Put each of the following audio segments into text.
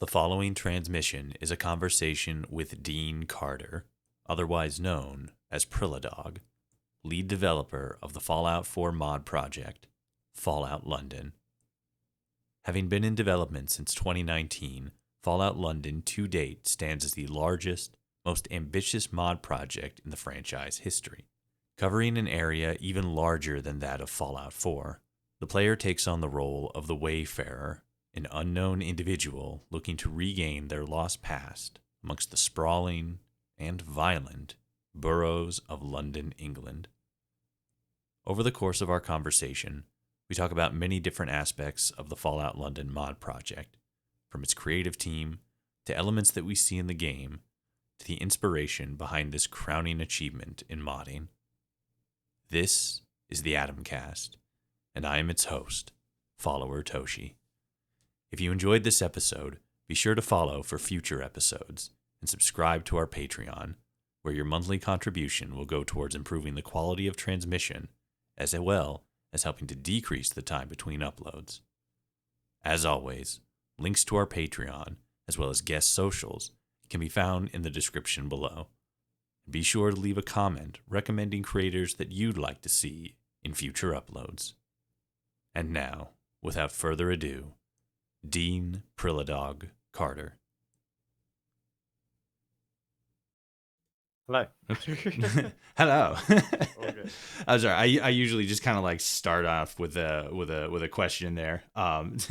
The following transmission is a conversation with Dean Carter, otherwise known as Prilladog, lead developer of the Fallout 4 mod project, Fallout London. Having been in development since 2019, Fallout London to date stands as the largest, most ambitious mod project in the franchise history. Covering an area even larger than that of Fallout 4, the player takes on the role of the Wayfarer, an unknown individual looking to regain their lost past amongst the sprawling and violent boroughs of London, England. Over the course of our conversation, we talk about many different aspects of the Fallout London mod project, from its creative team to elements that we see in the game to the inspiration behind this crowning achievement in modding. This is the Atomcast, and I am its host, follower Toshi. If you enjoyed this episode, be sure to follow for future episodes and subscribe to our Patreon, where your monthly contribution will go towards improving the quality of transmission, as well as helping to decrease the time between uploads. As always, links to our Patreon, as well as guest socials, can be found in the description below. Be sure to leave a comment recommending creators that you'd like to see in future uploads. And now, without further ado, Dean Prilladog Carter. Hello. Hello. Okay. I'm sorry. I usually just kind of like start off with a question there. I've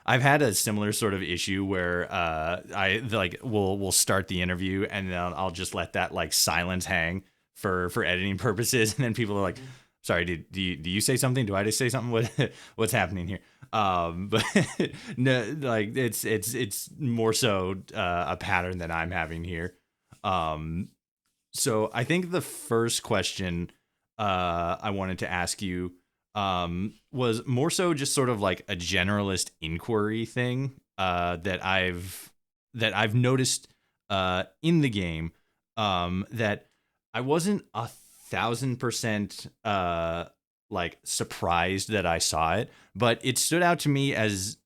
had a similar sort of issue where I like we'll start the interview and then I'll just let that like silence hang for editing purposes, and then people are like, "Sorry, do you say something? Do I just say something? What's happening here?" But no, like it's more so a pattern that I'm having here. So I think the first question I wanted to ask you was more so just sort of like a generalist inquiry thing that I've noticed in the game that I wasn't 1,000% like surprised that I saw it, but it stood out to me as,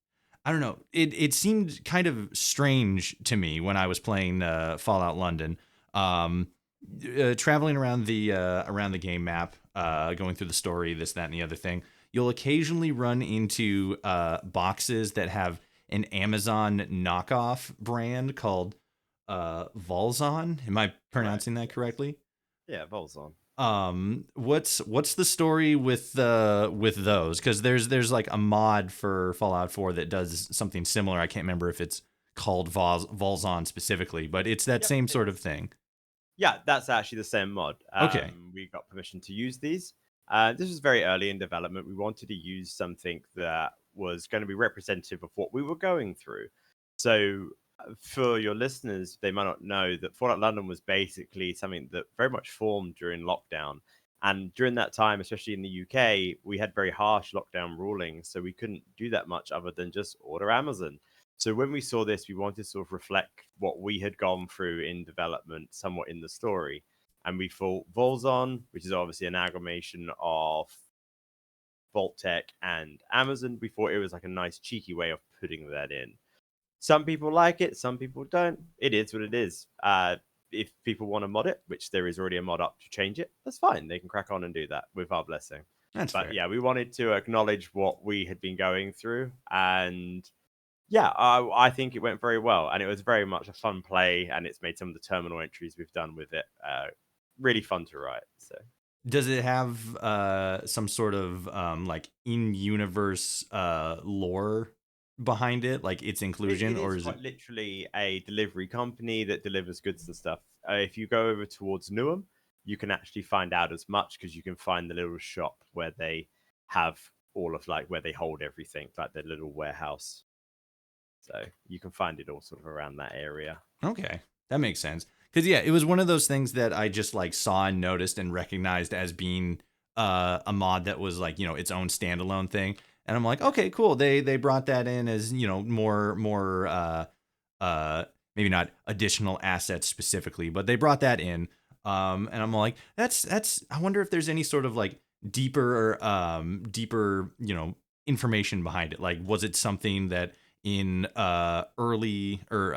I don't know, it seemed kind of strange to me when I was playing Fallout London. Traveling around the game map, going through the story, this, that, and the other thing, you'll occasionally run into boxes that have an Amazon knockoff brand called Vaulzon. Am I pronouncing that correctly? Yeah, Vaulzon. What's the story with those? Because there's like a mod for Fallout 4 that does something similar. I can't remember if it's called Vaulzon specifically, but it's that same sort of thing. Yeah, that's actually the same mod. Okay. We got permission to use these. This was very early in development. We wanted to use something that was going to be representative of what we were going through. So for your listeners, they might not know that Fallout London was basically something that very much formed during lockdown. And during that time, especially in the UK, we had very harsh lockdown rulings. So we couldn't do that much other than just order Amazon. So when we saw this, we wanted to sort of reflect what we had gone through in development somewhat in the story. And we thought Vaulzon, which is obviously an amalgamation of Vault-Tec and Amazon, we thought it was like a nice cheeky way of putting that in. Some people like it, some people don't. It is what it is. If people want to mod it, which there is already a mod up to change it, that's fine. They can crack on and do that with our blessing. That's but fair. Yeah, we wanted to acknowledge what we had been going through, and yeah, I think it went very well, and it was very much a fun play, and it's made some of the terminal entries we've done with it really fun to write. So, does it have some sort of like in-universe lore behind it, like its inclusion, or is quite it literally a delivery company that delivers goods and stuff? If you go over towards Newham, you can actually find out as much because you can find the little shop where they have all of like where they hold everything, like their little warehouse. So you can find it all sort of around that area. Okay, that makes sense. Because yeah, it was one of those things that I just like saw and noticed and recognized as being a mod that was like, you know, its own standalone thing. And I'm like, okay, cool. They brought that in as, you know, more maybe not additional assets specifically, but they brought that in. And I'm like, that's I wonder if there's any sort of like deeper, you know, information behind it. Like, was it something that in early or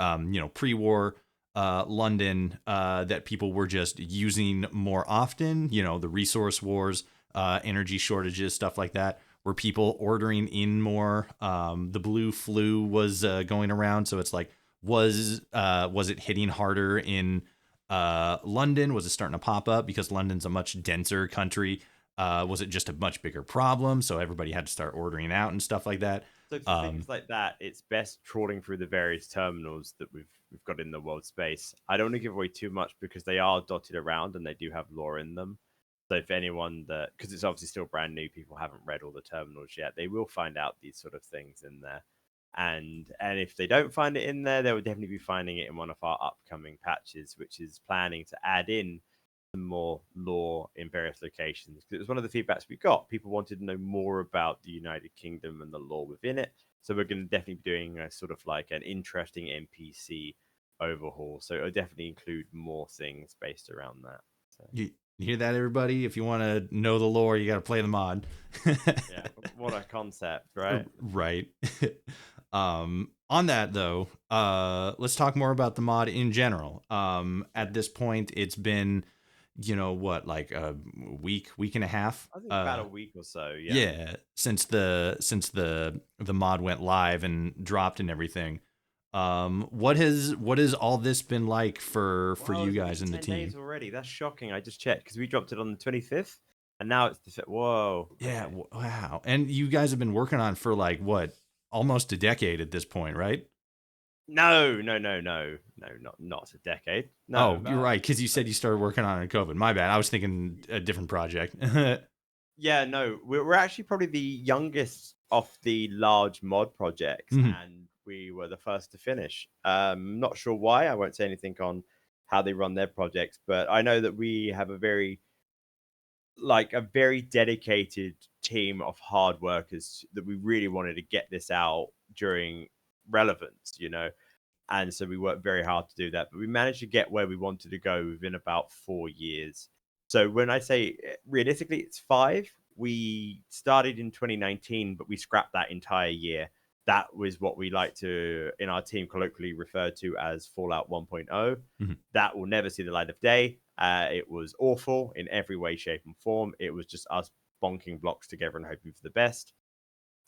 pre-war London that people were just using more often. The resource wars, energy shortages, stuff like that. Were people ordering in more? The blue flu was going around, so it's like, was it hitting harder in London? Was it starting to pop up because London's a much denser country? Was it just a much bigger problem, so everybody had to start ordering out and stuff like that? So for things like that, it's best trawling through the various terminals that we've got in the world space. I don't want to give away too much because they are dotted around and they do have lore in them. So if anyone that, because it's obviously still brand new, people haven't read all the terminals yet, they will find out these sort of things in there. And if they don't find it in there, they will definitely be finding it in one of our upcoming patches, which is planning to add in some more lore in various locations. Because it was one of the feedbacks we got. People wanted to know more about the United Kingdom and the lore within it. So we're going to definitely be doing a sort of like an interesting NPC overhaul. So it'll definitely include more things based around that. So. You hear that, everybody? If you want to know the lore, you got to play the mod. Yeah, what a concept, right? Right. On that though, let's talk more about the mod in general. At this point, it's been, like a week and a half. I think about a week or so. Yeah. Yeah, since the mod went live and dropped and everything. What has all this been like for you guys in the 10 team? days already. That's shocking. I just checked because we dropped it on the 25th, and now it's the whoa. Yeah, okay. wow. And you guys have been working on it for like what, almost a decade at this point, right? No, not a decade. No, You're right, because you said you started working on it in COVID. My bad. I was thinking a different project. yeah, no, we're actually probably the youngest of the large mod projects, Mhm. and we were the first to finish. Not sure why. I won't say anything on how they run their projects, but I know that we have a very dedicated team of hard workers that we really wanted to get this out during relevance, and so we worked very hard to do that, but we managed to get where we wanted to go within about 4 years. So when I say realistically it's 5, we started in 2019, but we scrapped that entire year. That was what we like to in our team colloquially refer to as Fallout 1.0. Mhm. That will never see the light of day. It was awful in every way, shape, and form. It was just us bonking blocks together and hoping for the best.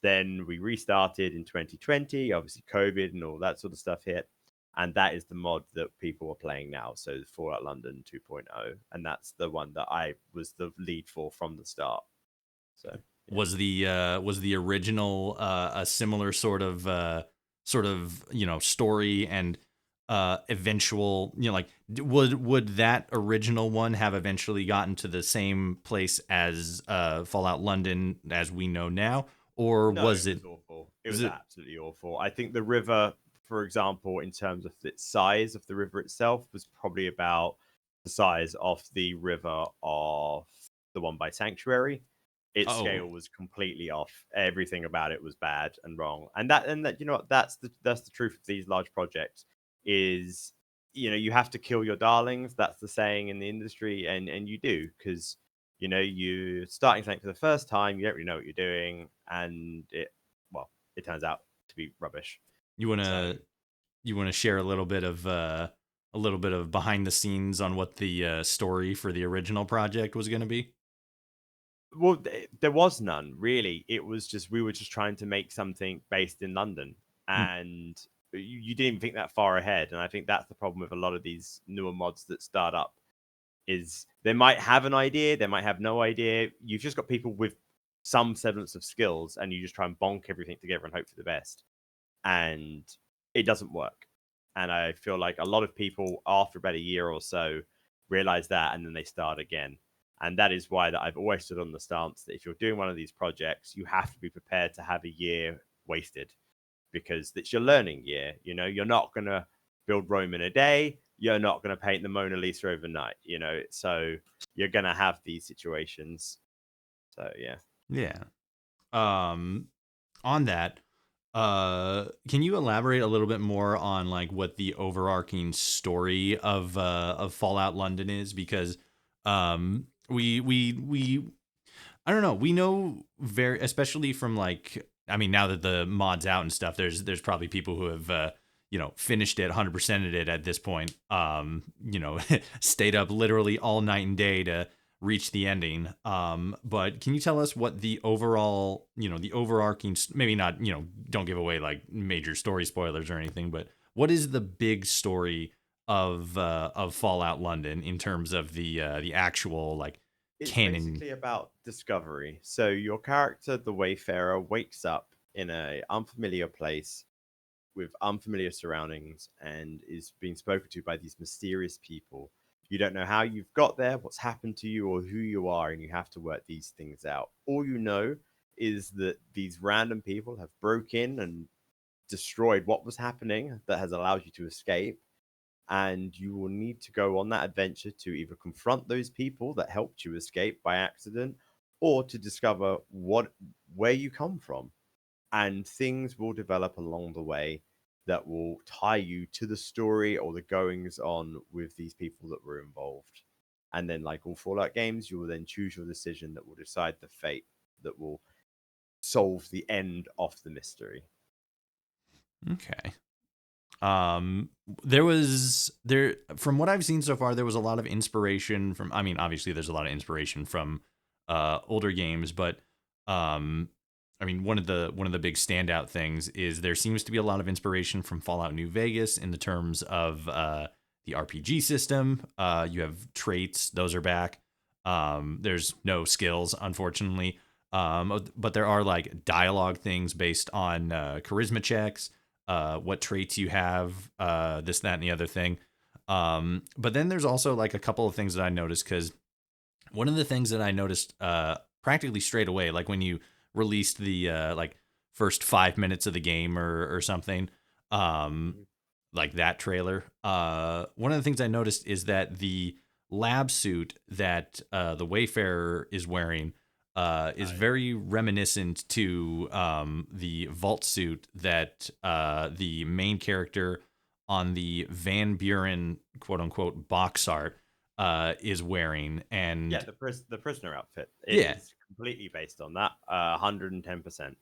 Then we restarted in 2020. Obviously, COVID and all that sort of stuff hit. And that is the mod that people are playing now. So Fallout London 2.0. And that's the one that I was the lead for from the start. So yeah. Was the original a similar sort of story and eventual, like would that original one have eventually gotten to the same place as Fallout London as we know now, or No, was it it? was awful. It was absolutely awful. I think the river, for example, in terms of its size of the river itself, was probably about the size of the river of the one by Sanctuary. Its Oh, scale was completely off. Everything about it was bad and wrong. And that that's the truth of these large projects is you have to kill your darlings. That's the saying in the industry, and you do because you're starting something for the first time, you don't really know what you're doing, and it turns out to be rubbish. you So, wanna share a little bit of behind the scenes on what the story for the original project was going to be? well, there was none really. It was just we were just trying to make something based in London, Hmm. and you didn't even think that far ahead. And I think that's the problem with a lot of these newer mods that start up is they might have an idea, they might have no idea. You've just got people with some semblance of skills, and you just try and bonk everything together and hope for the best. And it doesn't work. And I feel like a lot of people, after about a year or so, realize that and then they start again. And that is why that I've always stood on the stance that if you're doing one of these projects, you have to be prepared to have a year wasted because it's your learning year. You're not going to build Rome in a day. You're not going to paint the Mona Lisa overnight, so you're going to have these situations. So, yeah. Yeah. On that, can you elaborate a little bit more on like what the overarching story of Fallout London is? Because we I don't know, we know very, especially from like I mean, now that the mod's out and stuff, there's probably people who have finished it, 100%ed it at this point. Stayed up literally all night and day to reach the ending. But can you tell us what the overall, the overarching, maybe not, don't give away like major story spoilers or anything, but what is the big story of Fallout London in terms of the actual like It's canon? basically about discovery. So your character, the Wayfarer, wakes up in a unfamiliar place with unfamiliar surroundings and is being spoken to by these mysterious people. You don't know how you've got there, what's happened to you, or who you are, and you have to work these things out. All you know is that these random people have broke in and destroyed what was happening that has allowed you to escape, and you will need to go on that adventure to either confront those people that helped you escape by accident or to discover where you come from, and things will develop along the way that will tie you to the story or the goings on with these people that were involved. And then, like all Fallout games, you will then choose your decision that will decide the fate that will solve the end of the mystery. Okay. Um, there from what I've seen so far, there was a lot of inspiration from. I mean, obviously, there's a lot of inspiration from older games, but I mean, one of the big standout things is there seems to be a lot of inspiration from Fallout New Vegas in the terms of the RPG system. You have traits; those are back. There's no skills, unfortunately. But there are like dialogue things based on charisma checks, what traits you have, this, that, and the other thing. But then there's also like a couple of things that I noticed, because one of the things that I noticed practically straight away, like when you released the like first 5 minutes of the game or something, um, Mhm. like that trailer, one of the things I noticed is that the lab suit that the Wayfarer is wearing is Oh, yeah. very reminiscent to the vault suit that the main character on the Van Buren quote unquote box art is wearing. Yeah, And the prisoner outfit. It yeah, is completely based on that, 110%.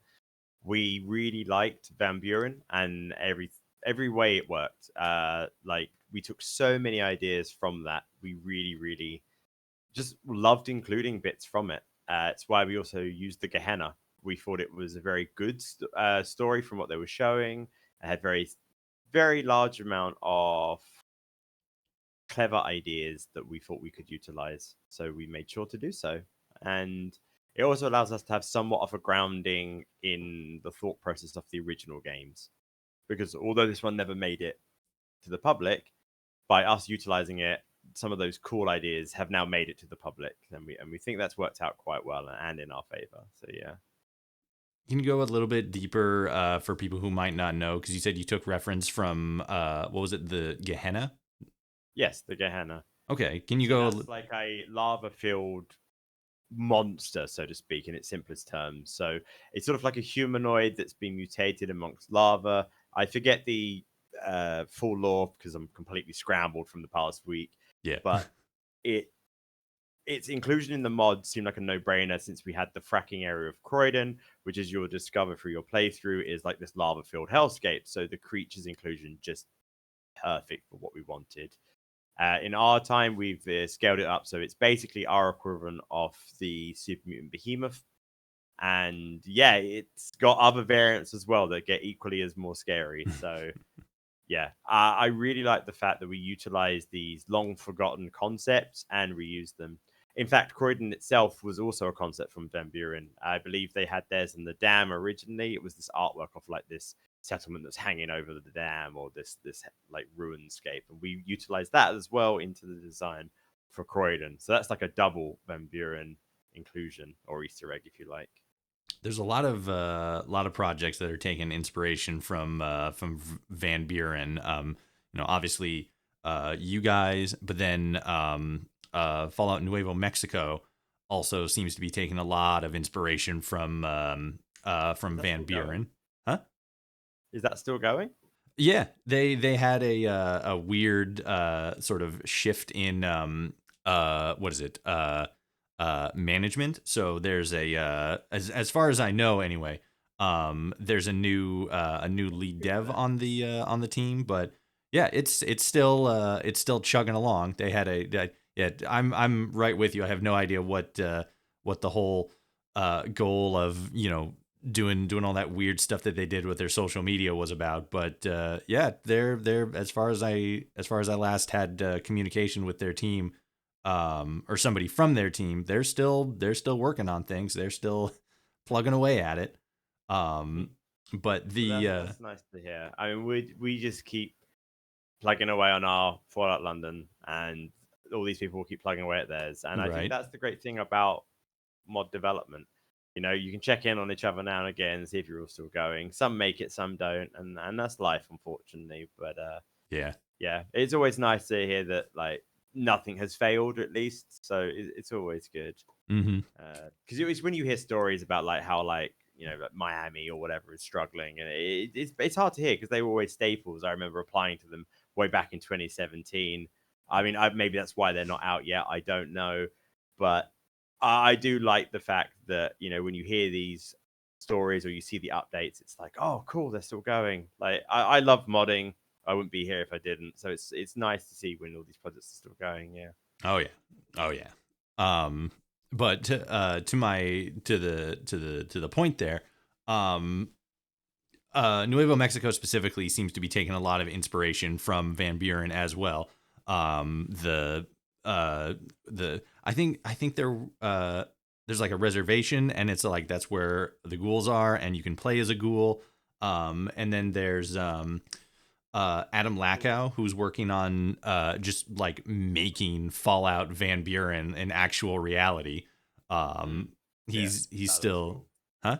We really liked Van Buren and every way it worked. Like we took so many ideas from that. We really, really just loved including bits from it. It's why we also used the Gehenna. We thought it was a very good story from what they were showing. It had very large amount of clever ideas that we thought we could utilize. So we made sure to do so. And it also allows us to have somewhat of a grounding in the thought process of the original games. Because although this one never made it to the public, by us utilizing it, some of those cool ideas have now made it to the public. And we think that's worked out quite well and in our favor. So yeah. can you go a little bit deeper for people who might not know? Because you said you took reference from what was it, the Gehenna? Yes, the Gehenna. Okay, can you So go? that's like a lava filled monster, so to speak, in its simplest terms. So it's sort of like a humanoid that's been mutated amongst lava. I forget the full lore because I'm completely scrambled from the past week, Yeah. but it its inclusion in the mod seemed like a no-brainer since we had the fracking area of Croydon, which, as you'll discover through your playthrough, is like this lava-filled hellscape. So the creature's inclusion just perfect for what we wanted. In our time, we've scaled it up, so it's basically our equivalent of the Super Mutant Behemoth. And yeah, it's got other variants as well that get equally as more scary. So yeah, I really like the fact that we utilize these long forgotten concepts and reuse them. In fact, Croydon itself was also a concept from Van Buren. I believe they had theirs in the dam originally. It was this artwork of like this settlement that's hanging over the dam or this like ruinscape, and we utilized that as well into the design for Croydon. So that's like a double Van Buren inclusion or Easter egg, if you like. There's a lot of projects that are taking inspiration from Van Buren. Obviously, you guys, but then Fallout Nuevo Mexico also seems to be taking a lot of inspiration Is from that Van still going? Buren. Huh? Is that still going? Yeah, they had a weird sort of shift in what is it management. So there's a as far as I know anyway, There's a new lead dev on the team, but yeah, it's still chugging along. They had yeah, I'm right with you. I have no idea what the whole goal of doing all that weird stuff that they did with their social media was about, but yeah, they're as far as I last had communication with their team, or somebody from their team, they're still working on things. They're still plugging away at it. But Well, the that's nice to hear. I mean, we just keep plugging away on our Fallout London, and all these people will keep plugging away at theirs. And I think right, that's the great thing about mod development. You can check in on each other now and again, see if you're all still going. Some make it, some don't, and that's life, unfortunately. But yeah, yeah, it's always nice to hear that like nothing has failed, at least. So it's always good. mm-hmm. Because it's when you hear stories about like how like Miami or whatever is struggling, and it's hard to hear because they were always staples. I remember applying to them way back in 2017. I mean, maybe that's why they're not out yet. I don't know, but I do like the fact that when you hear these stories or you see the updates, it's like, oh, cool, they're still going. Like I love modding. I wouldn't be here if I didn't. So it's nice to see when all these projects are still going. Yeah. Oh yeah, oh yeah. Um, but to my to the point there, um, Nuevo Mexico specifically seems to be taking a lot of inspiration from Van Buren as well. The I think there's like a reservation, and it's like that's where the ghouls are, and you can play as a ghoul. And then there's Adam Lackow, who's working on just like making Fallout Van Buren an actual reality. Mm. Um, Yeah, he's that looks still, cool. huh?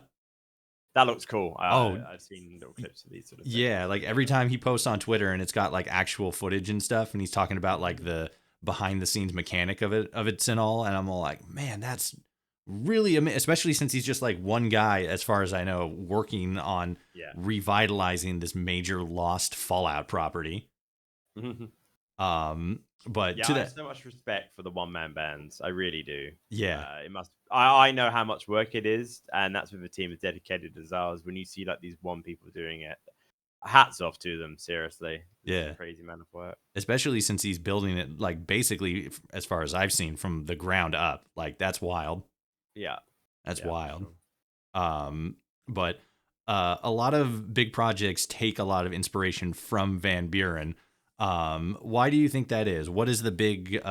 That looks cool. Oh, I've seen little clips of these sort of things. yeah, like every time he posts on Twitter and it's got like actual footage and stuff, and he's talking about like Mhm. the behind the scenes mechanic of it's and all, and I'm all like, man, that's really especially since he's just like one guy, as far as I know, working on Yeah. revitalizing this major lost Fallout property. But Yeah, to I have that, so much respect for the one man bands. I really do. yeah, It must. I know how much work it is, and that's with a team as dedicated as ours. When you see like these one people doing it, hats off to them. Seriously, this is a yeah, crazy amount of work. especially since he's building it like basically, as far as I've seen, from the ground up. Like that's wild. Yeah, That's yeah, for wild. sure. But a lot of big projects take a lot of inspiration from Van Buren. Why do you think that is? What is the big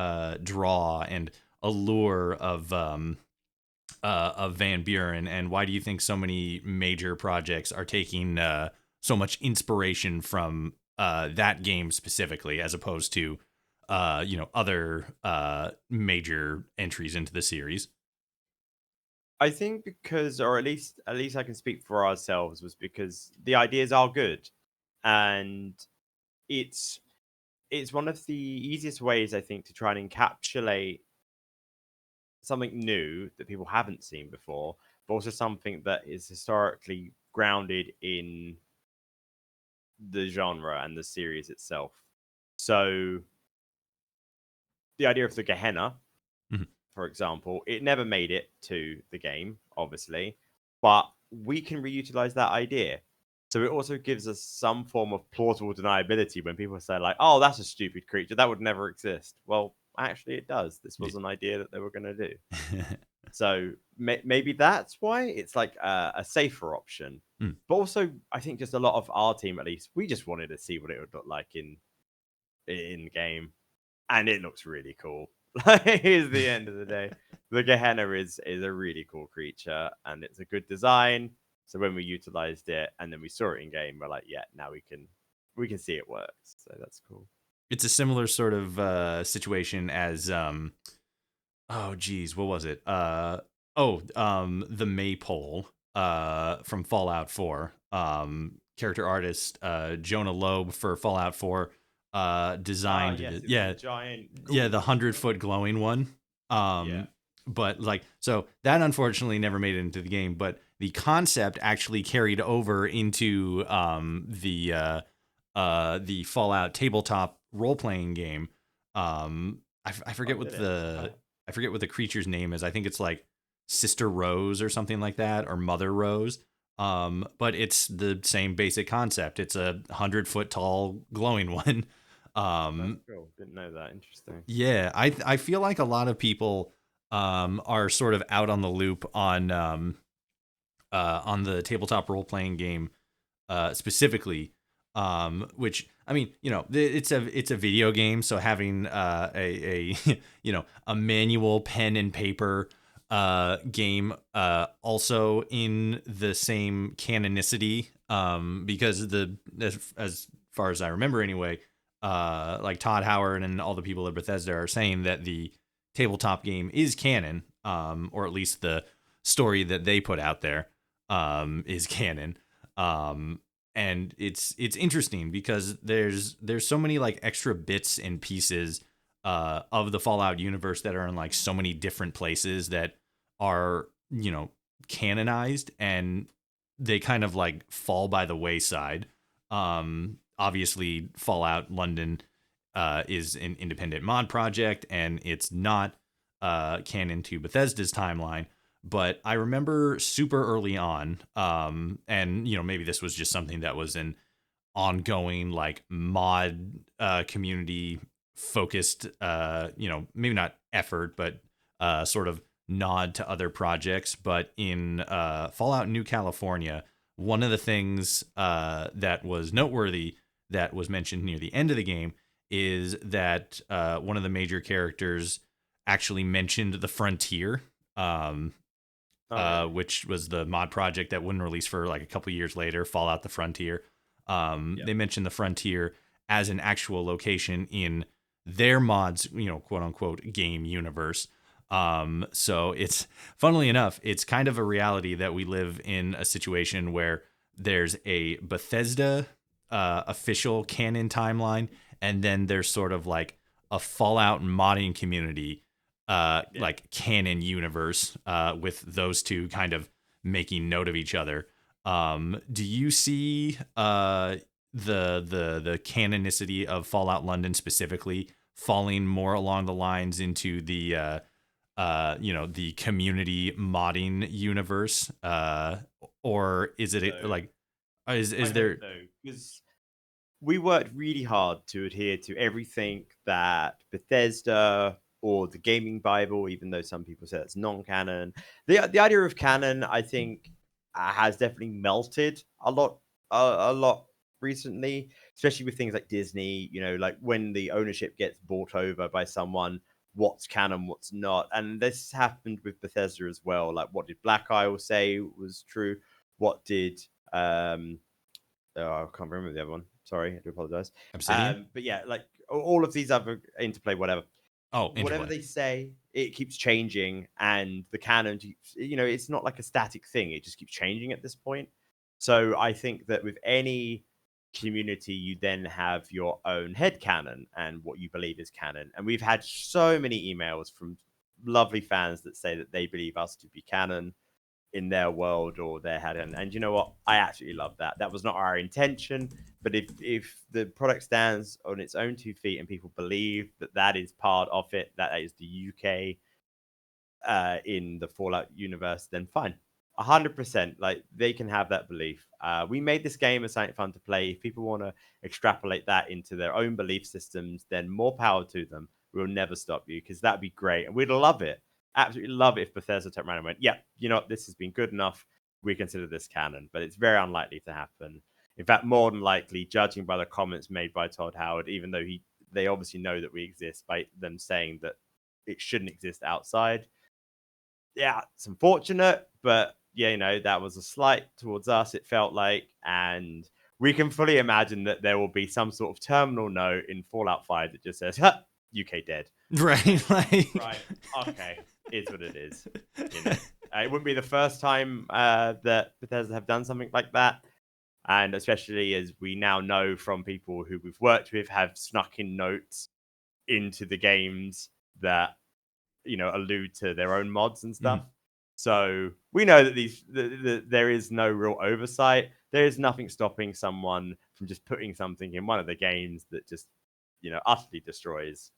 draw and allure of Van Buren, and why do you think so many major projects are taking so much inspiration from that game specifically, as opposed to other major entries into the series? I think because, or at least I can speak for ourselves, was because the ideas are good, and it's it's one of the easiest ways I think to try and encapsulate something new that people haven't seen before, but also something that is historically grounded in the genre and the series itself. So the idea of the Gehenna, Mhm. for example, it never made it to the game, obviously, but we can reutilize that idea. So it also gives us some form of plausible deniability when people say like, "Oh, that's a stupid creature that would never exist." Well, actually, it does. This was an idea that they were going to do. So maybe that's why it's like a safer option. Mm. But also, I think just a lot of our team, at least, we just wanted to see what it would look like in the game, and it looks really cool. Like, here's the end of the day. The Gehenna is a really cool creature, and it's a good design. So when we utilized it, and then we saw it in game, we're like, yeah, now we can see it works. So that's cool. It's a similar sort of situation as oh geez, what was it? The Maypole from Fallout 4. Character artist Jonah Loeb for Fallout 4 Ah, designed yes, it was the yeah, giant yeah, the ghoul, wasn't it? 100-foot glowing one. Yeah. But like, so that unfortunately never made it into the game, but the concept actually carried over into the Fallout tabletop role playing game. I Oh, forget what did it? Okay. I forget what the creature's name is. I think it's like Sister Rose or something like that, or Mother Rose. But it's the same basic concept. It's a 100-foot tall glowing one. That's Um, cool. Didn't know that. Interesting. yeah, I feel like a lot of people are sort of out on the loop on the tabletop role playing game specifically, which I mean, it's a video game, so having a a manual pen and paper game also in the same canonicity, because as far as I remember anyway, like Todd Howard and all the people at Bethesda are saying that the tabletop game is canon, or at least the story that they put out there is canon. Um, and it's interesting because there's so many like extra bits and pieces of the Fallout universe that are in like so many different places that are canonized, and they kind of like fall by the wayside. Obviously, Fallout London is an independent mod project, and it's not canon to Bethesda's timeline. But I remember super early on, and maybe this was just something that was an ongoing like mod community focused, maybe not effort, but sort of nod to other projects. But in Fallout New California, one of the things that was noteworthy that was mentioned near the end of the game is that one of the major characters actually mentioned the Frontier, Oh, really? which was the mod project that wouldn't release for like a couple years later, Fallout the Frontier. Yeah. They mentioned the Frontier as an actual location in their mods, quote unquote, game universe. So it's, funnily enough, it's kind of a reality that we live in a situation where there's a Bethesda official canon timeline, and then there's sort of like a Fallout modding community Yeah. like canon universe, with those two kind of making note of each other. Do you see the canonicity of Fallout London specifically falling more along the lines into the community modding universe, or is it So like I is hope there? so, because we worked really hard to adhere to everything that Bethesda or the Gaming Bible, even though some people say that's non-canon. The idea of canon, I think, has definitely melted a lot recently, especially with things like Disney. Like when the ownership gets bought over by someone, what's canon, what's not, and this happened with Bethesda as well. Like, what did Black Isle say was true? What did oh, I can't remember the other one. Sorry, I do apologize. Obsidian? But yeah, like all of these other interplay, Oh, whatever Interplay. they say, it keeps changing, and the canon, it's not like a static thing. It just keeps changing at this point. So I think that with any community, you then have your own head canon and what you believe is canon. And we've had so many emails from lovely fans that say that they believe us to be canon in their world or their head. And you know what? I absolutely love that. That was not our intention. But if the product stands on its own 2 feet and people believe that that is part of it, that is the UK in the Fallout universe, then fine. 100%. Like, they can have that belief. We made this game as something fun to play. If people want to extrapolate that into their own belief systems, then more power to them. We'll never stop you, because that'd be great. And we'd love it. Absolutely love it if Bethesda turned around and went, yeah, this has been good enough. We consider this canon. But it's very unlikely to happen. In fact, more than likely, judging by the comments made by Todd Howard, even though they obviously know that we exist by them saying that it shouldn't exist outside. Yeah, it's unfortunate, but yeah, that was a slight towards us, it felt like. And we can fully imagine that there will be some sort of terminal note in Fallout 5 that just says, huh, UK dead. Right, And like right, okay, it's what it is. It wouldn't be the first time that Bethesda have done something like that. And especially as we now know from people who we've worked with have snuck in notes into the games that allude to their own mods and stuff. Mhm. So we know that there is no real oversight. There is nothing stopping someone from just putting something in one of the games that just utterly destroys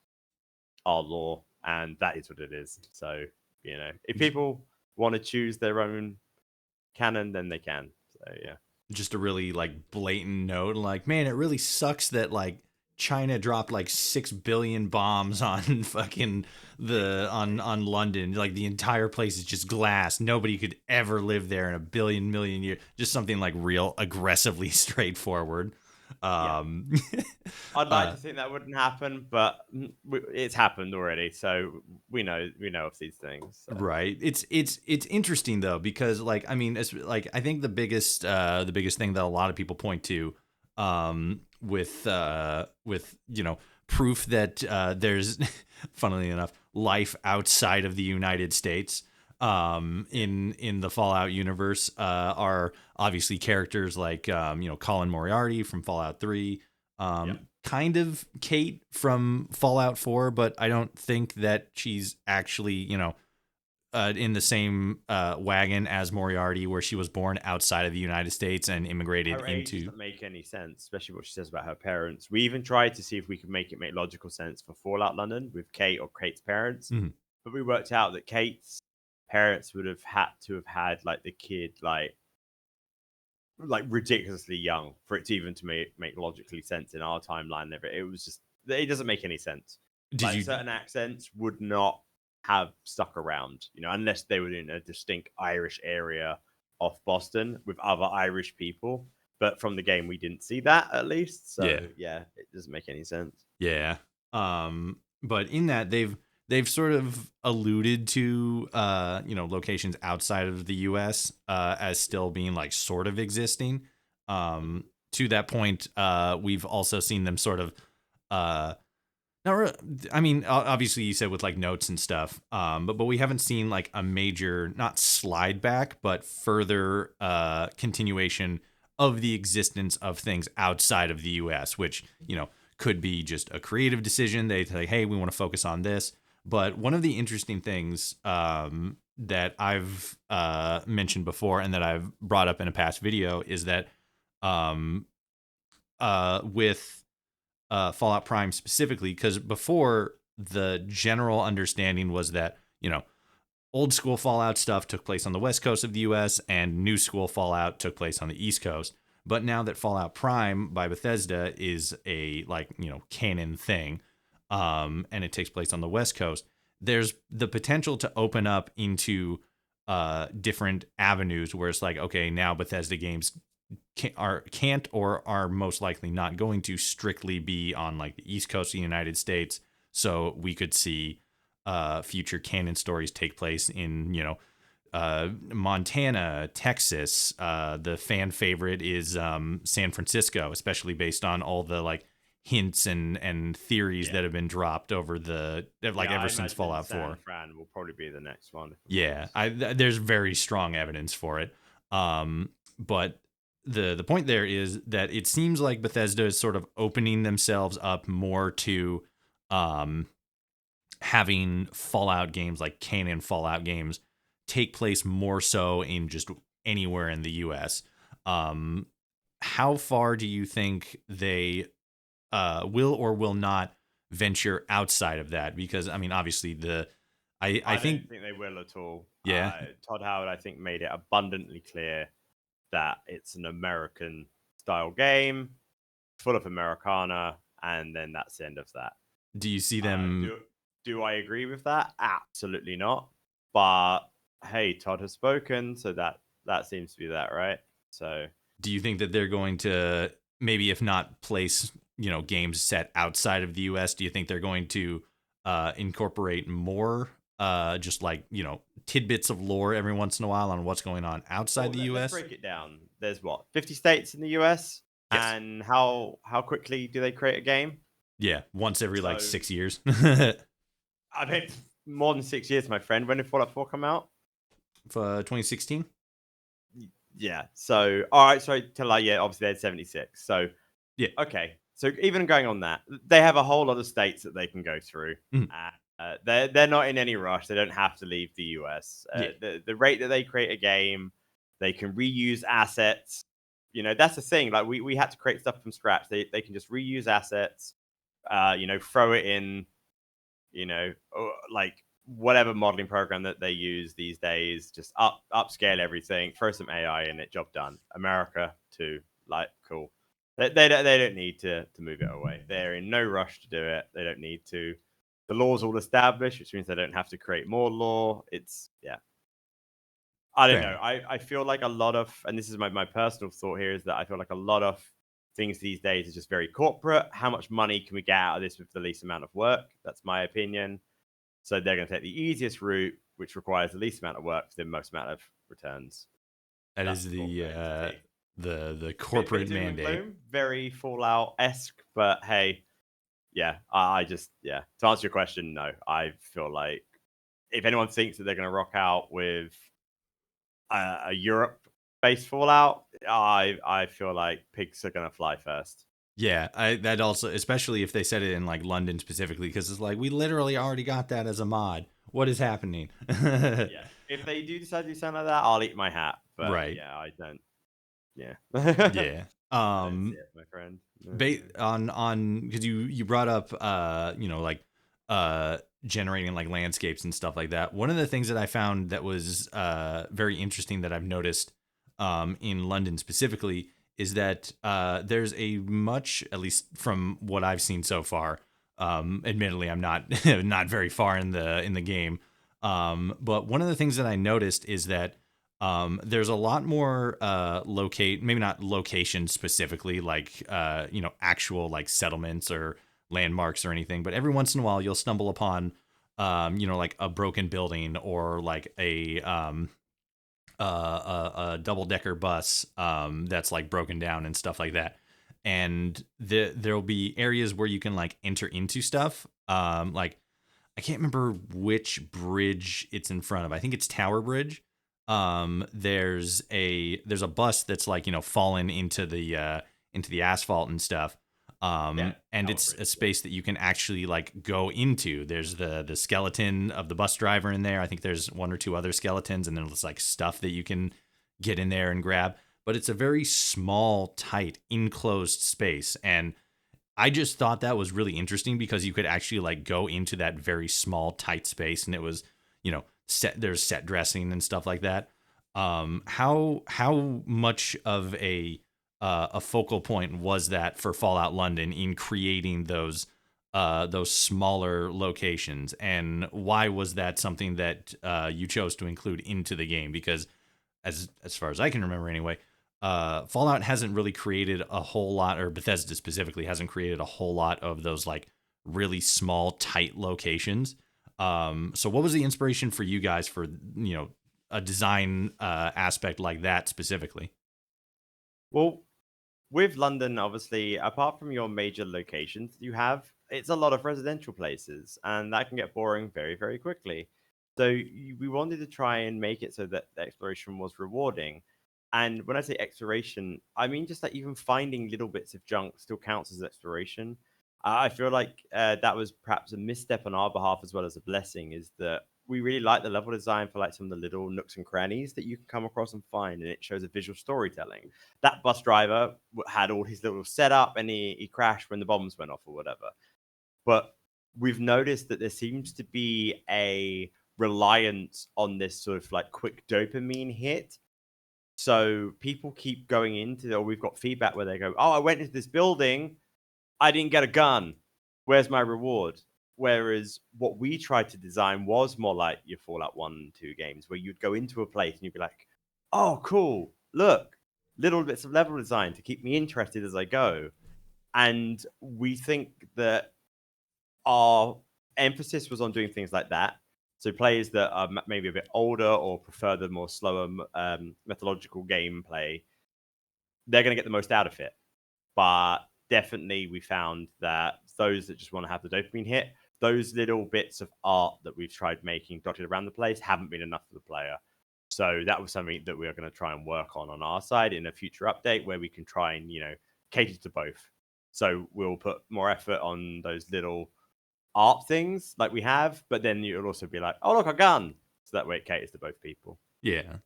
our lore, and that is what it is. So if people want to choose their own canon, then they can. yeah. Just a really like blatant note, like, man, it really sucks that like China dropped like 6 billion bombs on fucking on London. Like the entire place is just glass. Nobody could ever live there in a billion million years. Just something like real aggressively straightforward. Yeah. Um, I'd like to think that wouldn't happen, but it's happened already, so we know of these things. So. Right. It's interesting though, because like I mean, it's like I think the biggest thing that a lot of people point to with proof that there's funnily enough life outside of the United States in the Fallout universe are obviously characters like Colin Moriarty from Fallout 3, Yeah. kind of Kate from Fallout 4, but I don't think that she's actually, in the same wagon as Moriarty, where she was born outside of the United States and immigrated Her age into. doesn't make any sense, especially what she says about her parents. We even tried to see if we could make logical sense for Fallout London with Kate or Kate's parents, Mhm. but we worked out that Kate's parents would have had to have had like the kid like ridiculously young for it to even to make logically sense in our timeline. It was just it doesn't make any sense. Did Like you? certain accents would not have stuck around, unless they were in a distinct Irish area off Boston with other Irish people. But from the game, we didn't see that at least. So Yeah. yeah, it doesn't make any sense. Yeah. But in that they've sort of alluded to locations outside of the US as still being like sort of existing. To that point, we've also seen them sort of not I mean, obviously you said with like notes and stuff, but we haven't seen like a major, not slide back, but further continuation of the existence of things outside of the U.S., which could be just a creative decision. They say, hey, we want to focus on this. But one of the interesting things that I've mentioned before and that I've brought up in a past video is that um, with Fallout Prime specifically, because before the general understanding was that, old school Fallout stuff took place on the west coast of the US and new school Fallout took place on the east coast. But now that Fallout Prime by Bethesda is a canon thing, and it takes place on the west coast, there's the potential to open up into different avenues where it's like, okay, now Bethesda games can't or are most likely not going to strictly be on like the east coast of the United States. So we could see future canon stories take place in Montana, Texas. The fan favorite is San Francisco, especially based on all the like hints and theories that have been dropped over the ever since Fallout 4. San Fran will probably be the next one. Yeah, there's very strong evidence for it. But the point there is that it seems like Bethesda is sort of opening themselves up more to having Fallout games, like canon Fallout games, take place more so in just anywhere in the US. How far do you think they will or will not venture outside of that? Because I mean, obviously I think don't think they will at all. yeah. Todd Howard, I think, made it abundantly clear that it's an American style game, full of Americana, and then that's the end of that. Do you see them? Do I agree with that? Absolutely not. But hey, Todd has spoken, so that seems to be that, right? So Do you think that they're going to maybe, if not place, games set outside of the US, do you think they're going to incorporate more just like, tidbits of lore every once in a while on what's going on outside the US? Let's break it down. There's what, 50 states in the US? Yes. And how quickly do they create a game? Yeah, once every like 6 years. I mean, more than 6 years, my friend. When did Fallout 4 come out? 2016. Yeah. So, all right. So, obviously they're 76. So, yeah. Okay. So, even going on that, they have a whole lot of states that they can go through. They're not in any rush. They don't have to leave the US. The rate that they create a game, they can reuse assets. That's the thing. Like we had to create stuff from scratch. They can just reuse assets. Throw it in. Like whatever modeling program that they use these days, just upscale everything, throw some AI in it, job done. America too, like cool. They don't need to move it away. They're in no rush to do it. They don't need to. The law's all established, which means they don't have to create more law. It's I don't know. I feel like a lot of, and this is my personal thought here, is that I feel like a lot of things these days are just very corporate. How much money can we get out of this with the least amount of work? That's my opinion. So they're going to take the easiest route, which requires the least amount of work for the most amount of returns. That's the corporate mandate. Very Fallout-esque, but hey, I just to answer your question, no. I feel like if anyone thinks that they're going to rock out with a Europe-based Fallout, I feel like pigs are going to fly first. Yeah, that also, especially if they said it in like London specifically, because it's like we literally already got that as a mod. What is happening? If they do decide to do something like that, I'll eat my hat. But right. yeah, I don't. Yeah. Yeah. I don't see it, my friend. On because you brought up generating like landscapes and stuff like that. One of the things that I found that was very interesting that I've noticed in London specifically is that there's a much, at least from what I've seen so far. Admittedly, I'm not not very far in the game. But one of the things that I noticed is that there's a lot more maybe not location specifically, like actual like settlements or landmarks or anything, but every once in a while you'll stumble upon like a broken building or like a double-decker bus that's like broken down and stuff like that. And there'll be areas where you can like enter into stuff. Like I can't remember which bridge it's in front of. I think it's Tower Bridge. There's a bus that's like fallen into the asphalt and stuff. And it's a space that you can actually like go into. There's the skeleton of the bus driver in there. I think there's one or two other skeletons, and then there's like stuff that you can get in there and grab. But it's a very small, tight, enclosed space, and I just thought that was really interesting because you could actually like go into that very small, tight space, and it was there's set dressing and stuff like that. How much of a focal point was that for Fallout London in creating those smaller locations, and why was that something that you chose to include into the game? Because as far as I can remember anyway, Fallout hasn't really created a whole lot, or Bethesda specifically hasn't created a whole lot of those like really small, tight locations. So what was the inspiration for you guys for a design aspect like that specifically? Well, with London, obviously, apart from your major locations you have, it's a lot of residential places, and that can get boring very, very quickly. So we wanted to try and make it so that the exploration was rewarding. And when I say exploration, I mean just like even finding little bits of junk still counts as exploration. I feel like that was perhaps a misstep on our behalf as well as a blessing, is that we really like the level design for like some of the little nooks and crannies that you can come across and find, and it shows a visual storytelling. That bus driver had all his little setup, and he crashed when the bombs went off or whatever. But we've noticed that there seems to be a reliance on this sort of like quick dopamine hit. So people keep going into, or we've got feedback where they go, "Oh, I went into this building, I didn't get a gun. Where's my reward?" Whereas what we tried to design was more like your Fallout 1 and 2 games, where you'd go into a place and you'd be like, "Oh, cool. Look, little bits of level design to keep me interested as I go." And we think that our emphasis was on doing things like that. So players that are maybe a bit older or prefer the more slower methodological gameplay, they're going to get the most out of it. But definitely we found that those that just want to have the dopamine hit, those little bits of art that we've tried making dotted around the place haven't been enough for the player. So that was something that we are going to try and work on our side in a future update, where we can try and cater to both. So we'll put more effort on those little art things like we have, but then you'll also be like, "Oh, look, a gun." So that way it caters to both people. Yeah.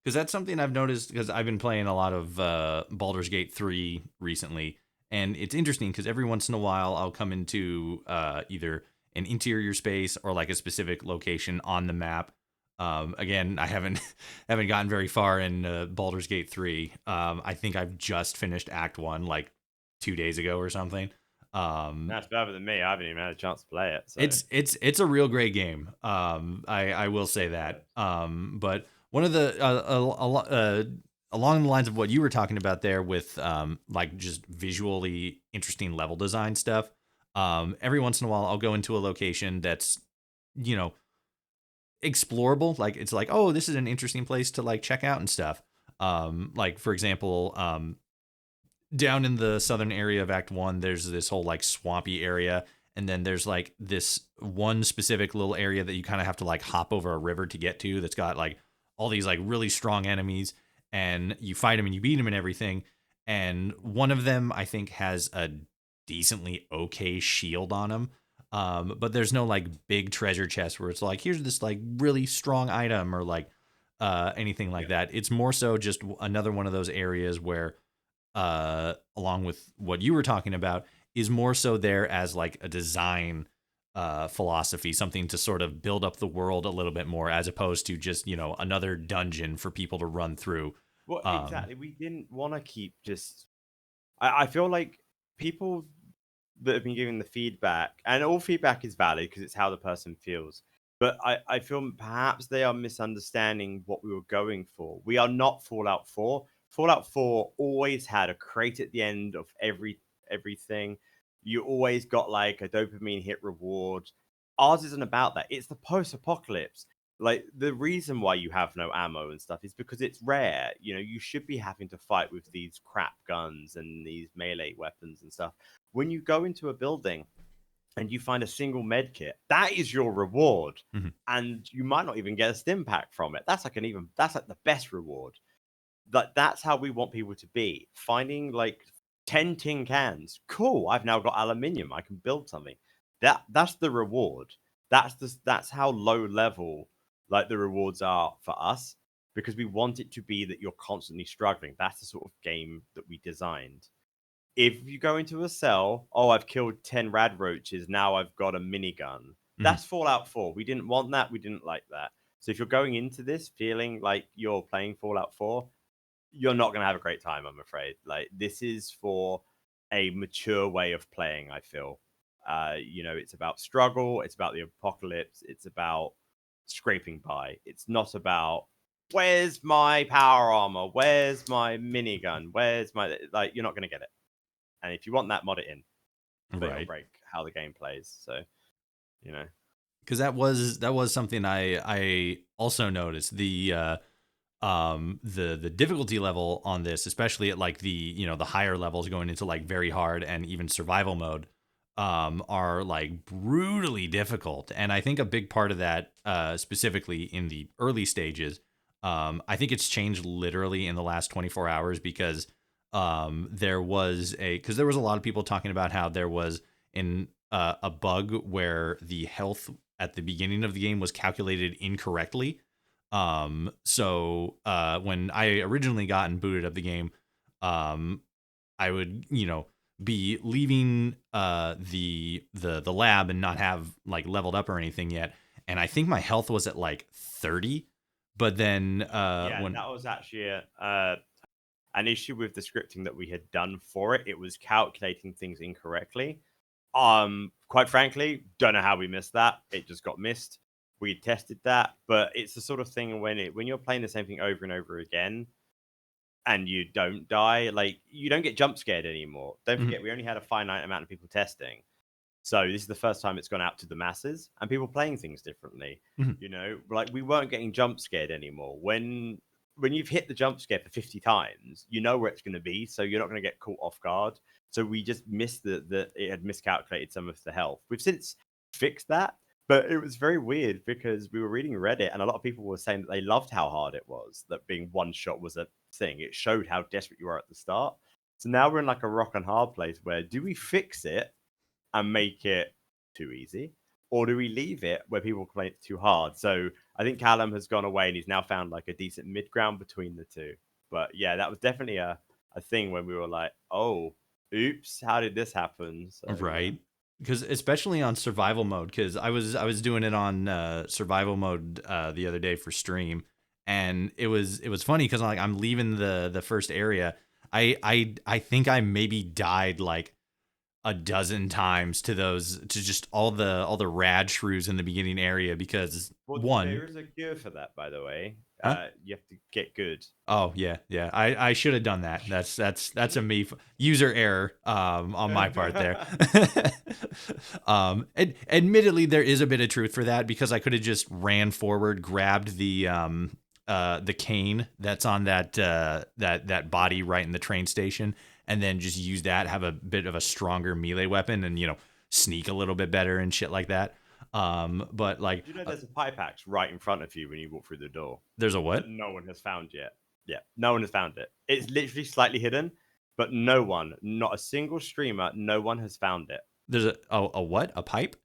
Because that's something I've noticed, because I've been playing a lot of Baldur's Gate 3 recently, and it's interesting because every once in a while I'll come into either an interior space or like a specific location on the map. Again, I haven't haven't gotten very far in Baldur's Gate 3. I think I've just finished Act 1 like 2 days ago or something. That's better than me. I haven't even had a chance to play it. So It's a real great game. I will say that. But one of the along the lines of what you were talking about there with like just visually interesting level design stuff. Every once in a while, I'll go into a location that's, you know, explorable. Like it's like, oh, this is an interesting place to like check out and stuff. Like for example, down in the southern area of Act 1, there's this whole like swampy area, and then there's like this one specific little area that you kind of have to like hop over a river to get to, that's got like all these like really strong enemies, and you fight them and you beat them and everything. And one of them I think has a decently okay shield on him. But there's no like big treasure chest where it's like, here's this like really strong item or like anything like that. It's more so just another one of those areas where along with what you were talking about, is more so there as like a design philosophy, something to sort of build up the world a little bit more, as opposed to just, you know, another dungeon for people to run through. well, exactly. We didn't want to keep just. I feel like people that have been giving the feedback, and all feedback is valid because it's how the person feels. But I feel perhaps they are misunderstanding what we were going for. We are not Fallout 4. Fallout 4 always had a crate at the end of everything. You always got like a dopamine hit reward. Ours isn't about that. It's the post-apocalypse. Like the reason why you have no ammo and stuff is because it's rare. You know, you should be having to fight with these crap guns and these melee weapons and stuff. When you go into a building and you find a single med kit, that is your reward. Mhm. And you might not even get a stim pack from it. That's like the best reward. That's how we want people to be. Finding like 10 tin cans. Cool. I've now got aluminium. I can build something. That's the reward. That's how low level like the rewards are for us, because we want it to be that you're constantly struggling. That's the sort of game that we designed. If you go into a cell, oh, I've killed 10 rad roaches, now I've got a minigun. Mhm. That's Fallout 4. We didn't want that. We didn't like that. So if you're going into this feeling like you're playing Fallout 4, you're not going to have a great time, I'm afraid. Like, this is for a mature way of playing, I feel. You know, it's about struggle, it's about the apocalypse, it's about scraping by. It's not about where's my power armor, where's my minigun, where's my, like, you're not going to get it. And if you want that, mod it in, but it'll Right. break how the game plays. So, you know. Because that was something I also noticed. The difficulty level on this, especially at like the, you know, the higher levels going into like very hard and even survival mode, are like brutally difficult. And I think a big part of that, specifically in the early stages, I think it's changed literally in the last 24 hours, because there was a lot of people talking about how there was a bug where the health at the beginning of the game was calculated incorrectly. So when I originally got and booted up the game, um, I would, you know, be leaving the lab and not have like leveled up or anything yet. And I think my health was at like 30. But then Yeah, when that was actually an issue with the scripting that we had done for it. It was calculating things incorrectly. Quite frankly, don't know how we missed that. It just got missed. We tested that, but it's the sort of thing when you're playing the same thing over and over again and you don't die, like you don't get jump scared anymore. Don't Mhm. forget, we only had a finite amount of people testing. So this is the first time it's gone out to the masses and people playing things differently. Mhm. You know, like we weren't getting jump scared anymore. When you've hit the jump scare for 50 times, you know where it's going to be, so you're not going to get caught off guard. So we just missed that it had miscalculated some of the health. We've since fixed that, but it was very weird because we were reading Reddit and a lot of people were saying that they loved how hard it was, that being one shot was a thing. It showed how desperate you are at the start. So now we're in like a rock and hard place where do we fix it and make it too easy? Or do we leave it where people complain it's too hard? So I think Callum has gone away and he's now found like a decent mid ground between the two. But yeah, that was definitely a thing when we were like, oh, oops, how did this happen? So, you know. Right. because especially on survival mode, because I was doing it on survival mode the other day for stream, and it was funny because I'm leaving the first area. I think I maybe died like a dozen times to just all the rad shrews in the beginning area because Well, one. there is a cure for that, by the way. Huh? You have to get good. Oh yeah, yeah. I should have done that. That's a user error on my part there. Admittedly, there is a bit of truth for that because I could have just ran forward, grabbed the cane that's on that body right in the train station, and then just use that, have a bit of a stronger melee weapon, and sneak a little bit better and shit like that. But like, You know, there's a pipe axe right in front of you when you walk through the door there's a that what? no one has found yet. Yeah, no one has found it. It's literally slightly hidden, but no one, not a single streamer, no one has found it. There's a what? A pipe?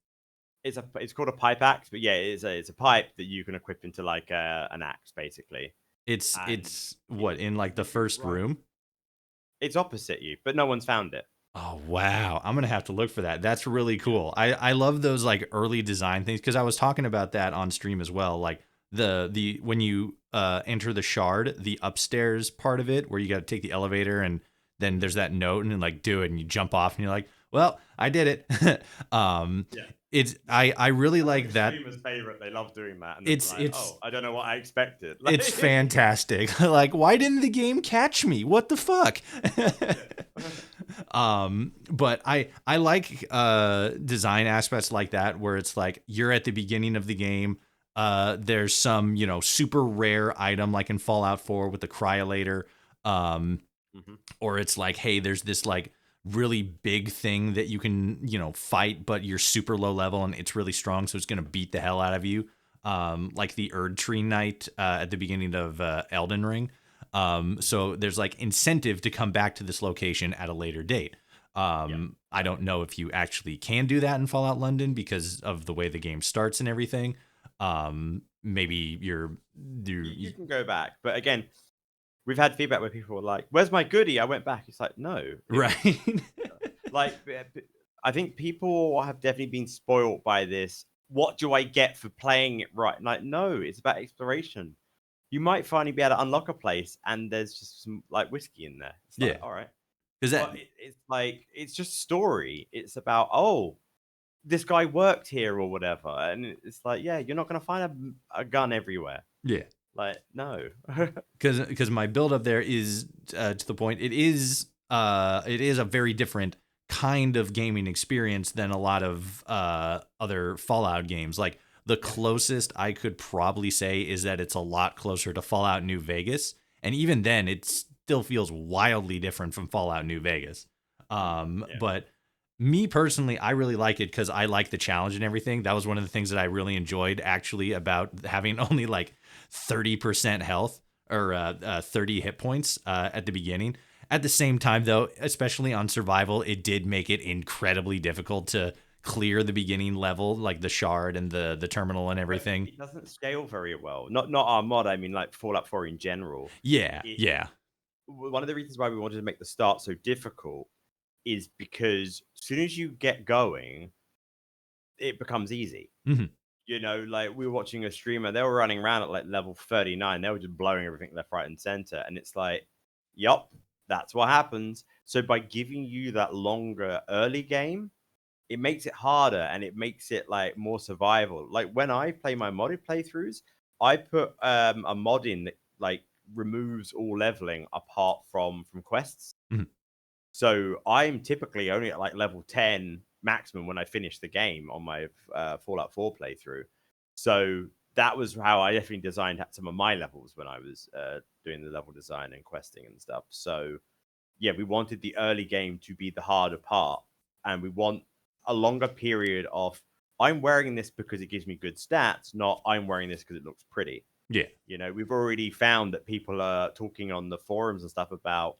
It's called a pipe axe, but yeah, it's a pipe that you can equip into like an axe basically, and It's what, in like the first right. room? It's opposite you, but no one's found it. Oh wow, I'm gonna have to look for that. That's really Yeah. cool. I love those like early design things because I was talking about that on stream as well. Like the when you enter the shard, the upstairs part of it where you got to take the elevator and then there's that note and like do it and you jump off and you're like, well, I did it. Yeah. It's I really That's like like a that. streamer's favorite. They love doing that, and it's It's like, it's oh, I don't know what I expected. it's Like, fantastic. Like, why didn't the game catch me? What the fuck? yeah. But I like design aspects like that where it's like you're at the beginning of the game. There's some, super rare item like in Fallout 4 with the cryolator. Um, Mhm. or it's like, hey, there's this like really big thing that you can, fight, but you're super low level and it's really strong, so it's gonna beat the hell out of you. Like the Erd Tree Knight at the beginning of Elden Ring. So there's like incentive to come back to this location at a later date. Yeah. I don't know if you actually can do that in Fallout London because of the way the game starts and everything. Maybe You can go back, but again, we've had feedback where people were like, "Where's my goodie?" I went back. It's like, no, it was right. like I think people have definitely been spoiled by this. What do I get for playing it right? Like, no, it's about exploration. You might finally be able to unlock a place, and there's just some like whiskey in there. It's like, Yeah, all right, because that but it's like it's just story. It's about, oh, this guy worked here or whatever, and it's like, yeah, you're not gonna find a gun everywhere. yeah. Like, no. Because my build up there is to the point it is a very different kind of gaming experience than a lot of other Fallout games. Like the closest I could probably say is that it's a lot closer to Fallout New Vegas, and even then it still feels wildly different from Fallout New Vegas. Yeah. But me personally, I really like it because I like the challenge and everything. That was one of the things that I really enjoyed actually about having only like 30% health or 30 hit points at the beginning. At the same time, though, especially on survival, it did make it incredibly difficult to clear the beginning level, like the shard and the terminal and But everything. it doesn't scale very well. Not our mod. I mean, like Fallout 4 in general. Yeah, It yeah, one of the reasons why we wanted to make the start so difficult is because as soon as you get going, it becomes easy. hmm You know, like we were watching a streamer, they were running around at like level 39. They were just blowing everything left, right, and center. And it's like, yup, that's what happens. So by giving you that longer early game, it makes it harder and it makes it like more survival. Like when I play my modded playthroughs, I put a mod in that like removes all leveling apart from quests. hmm So I'm typically only at like level 10 maximum when I finish the game on my Fallout 4 playthrough. So that was how I definitely designed some of my levels when I was doing the level design and questing and stuff. So yeah, we wanted the early game to be the harder part, and we want a longer period of I'm wearing this because it gives me good stats, not I'm wearing this because it looks pretty. yeah, You know, we've already found that people are talking on the forums and stuff about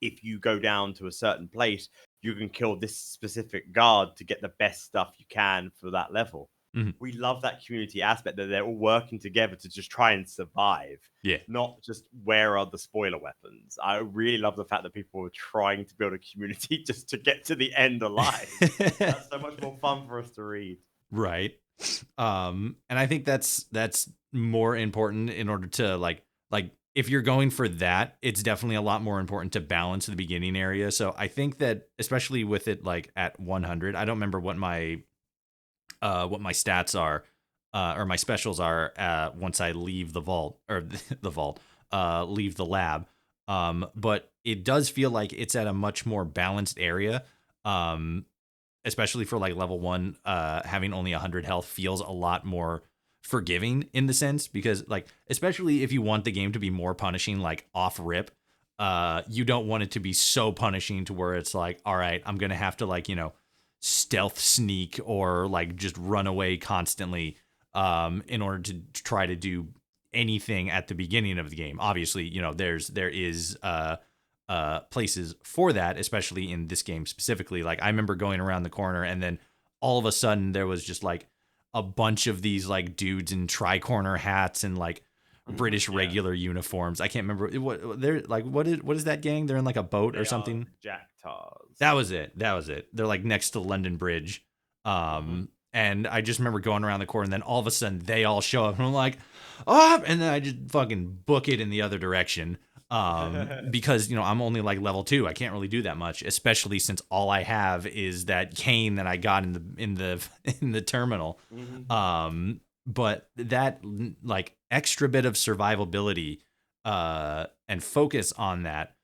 if you go down to a certain place, you can kill this specific guard to get the best stuff you can for that level. Mhm. We love that community aspect that they're all working together to just try and survive, Yeah. not just where are the spoiler weapons. I really love the fact that people are trying to build a community just to get to the end alive. That's so much more fun for us to read. Right. And I think that's more important in order to like if you're going for that, it's definitely a lot more important to balance the beginning area. So I think that especially with it like at 100, I don't remember what my stats are or my specials are once I leave the vault or the vault, leave the lab. But it does feel like it's at a much more balanced area. Especially for like level 1, having only 100 health feels a lot more forgiving in the sense because like especially if you want the game to be more punishing like off rip, you don't want it to be so punishing to where it's like, all right, I'm gonna have to like, stealth sneak or like just run away constantly in order to try to do anything at the beginning of the game. Obviously, there is places for that, especially in this game specifically. Like I remember going around the corner and then all of a sudden there was just like a bunch of these like dudes in tri-corner hats and like British Yeah. regular uniforms. I can't remember what they're like. What is that gang? They're in like a boat They or are something. Jack Tars. That was it. They're like next to London Bridge. And I just remember going around the corner and then all of a sudden they all show up and I'm like, oh, and then I just fucking book it in the other direction. Because, I'm only like level 2. I can't really do that much, especially since all I have is that cane that I got in the in the terminal. But that like extra bit of survivability and focus on that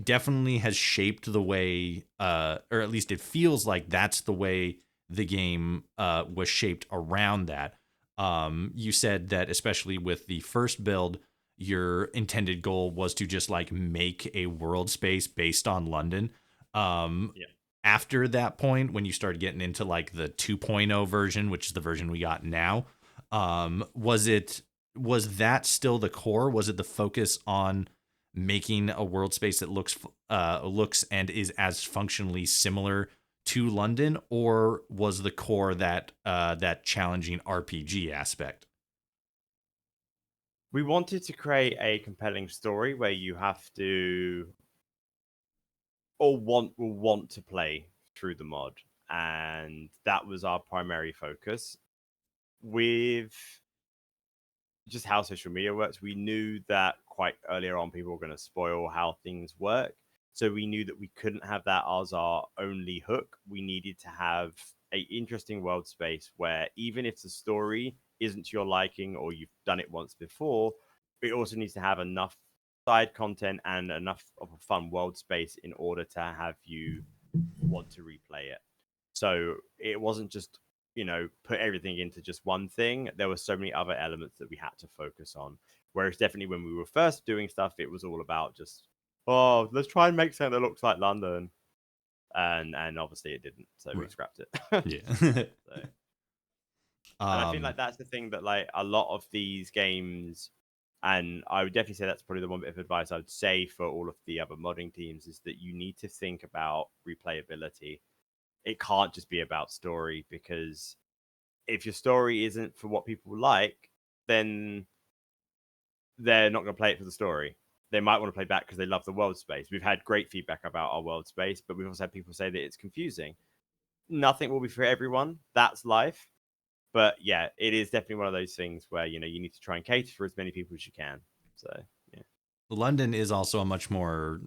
definitely has shaped the way, or at least it feels like that's the way the game was shaped around that. You said that especially with the first build, your intended goal was to just like make a world space based on London. Yeah. After that point, when you started getting into like the 2.0 version, which is the version we got now, was that still the core? Was it the focus on making a world space that looks and is as functionally similar to London, or was the core that challenging RPG aspect? We wanted to create a compelling story where you have to or will want to play through the mod, and that was our primary focus. With just how social media works, we knew that quite earlier on people were going to spoil how things work. So we knew that we couldn't have that as our only hook. We needed to have a interesting world space where even if the story isn't to your liking or you've done it once before, it also needs to have enough side content and enough of a fun world space in order to have you want to replay it. So it wasn't just, put everything into just one thing. There were so many other elements that we had to focus on. Whereas definitely when we were first doing stuff, it was all about just, oh, let's try and make something that looks like London. And obviously it didn't, so we Right. scrapped it. Yeah. So, and I think like that's the thing that like a lot of these games, and I would definitely say that's probably the one bit of advice I would say for all of the other modding teams is that you need to think about replayability. It can't just be about story, because if your story isn't for what people like, then they're not going to play it for the story. They might want to play back because they love the world space. We've had great feedback about our world space, but we've also had people say that it's confusing. Nothing will be for everyone. That's life. But yeah, it is definitely one of those things where, you need to try and cater for as many people as you can. So, yeah. London is also a much more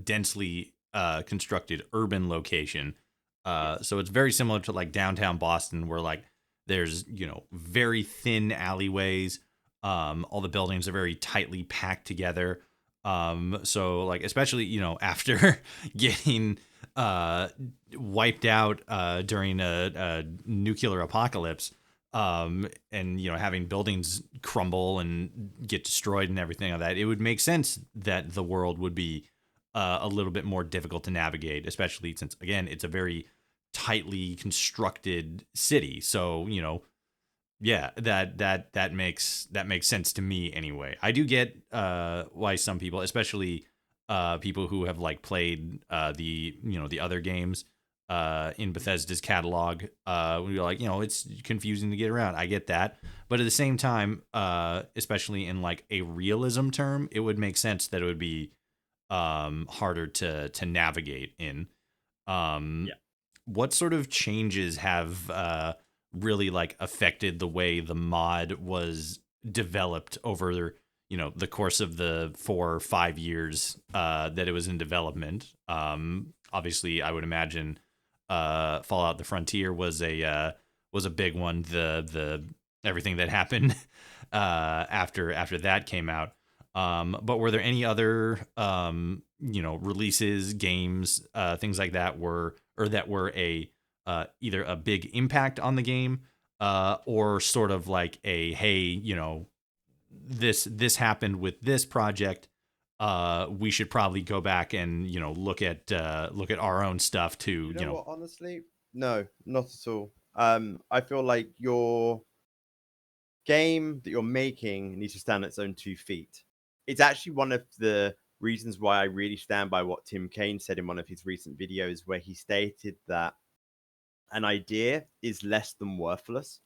densely constructed urban location. Yes. So it's very similar to like downtown Boston, where like there's very thin alleyways. All the buildings are very tightly packed together. So like especially after getting wiped out during a nuclear apocalypse, and having buildings crumble and get destroyed and everything like that, it would make sense that the world would be a little bit more difficult to navigate, especially since again it's a very tightly constructed city. So yeah, that makes sense to me anyway. I do get why some people, especially people who have like played the the other games, in Bethesda's catalog. We're like, it's confusing to get around. I get that, but at the same time, especially in like a realism term, it would make sense that it would be harder to navigate in. Yeah. What sort of changes have really like affected the way the mod was developed over the course of the 4 or 5 years that it was in development? Obviously, I would imagine Fallout: The Frontier was a big one. The everything that happened after that came out. But were there any other releases, games, things like that were a either a big impact on the game, or sort of like a, hey, this happened with this project. We should probably go back and look at our own stuff to You know what? Honestly, no, not at all. I feel like your game that you're making needs to stand on its own 2 feet. It's actually one of the reasons why I really stand by what Tim Kaine said in one of his recent videos, where he stated that an idea is less than worthless.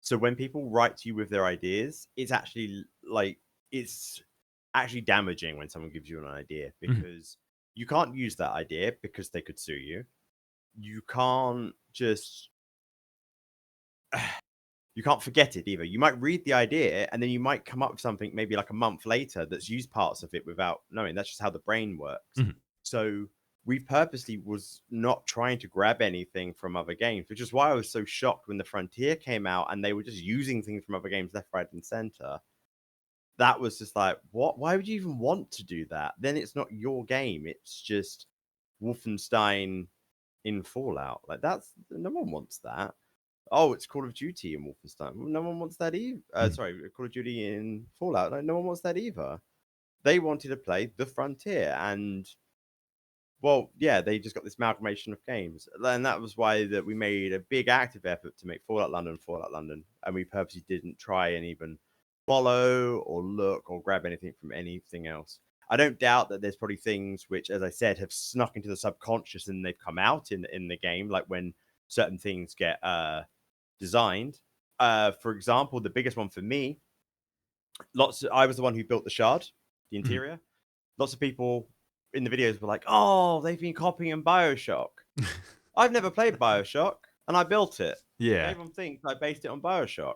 So when people write to you with their ideas, it's actually damaging when someone gives you an idea, because you can't use that idea because they could sue you. You can't just you can't forget it either. You might read the idea and then you might come up with something maybe like a month later that's used parts of it without knowing. That's just how the brain works. So we purposely was not trying to grab anything from other games, which is why I was so shocked when the Frontier came out and they were just using things from other games left, right, and center. That was just like, what? Why would you even want to do that? Then it's not your game. It's just Wolfenstein in Fallout. Like, no one wants that. Oh, it's Call of Duty in Wolfenstein. No one wants that either. Sorry, Call of Duty in Fallout. Like, no one wants that either. They wanted to play The Frontier, and well, yeah, they just got this amalgamation of games, and that was why that we made a big active effort to make Fallout London, and we purposely didn't try and even follow or look or grab anything from anything else. I don't doubt that there's probably things which, as I said, have snuck into the subconscious and they've come out in the game, like when certain things get designed. For example, the biggest one for me, I was the one who built the shard, the interior. Lots of people in the videos were like, "Oh, they've been copying BioShock." I've never played BioShock, and I built it. Yeah. Everyone thinks I based it on BioShock,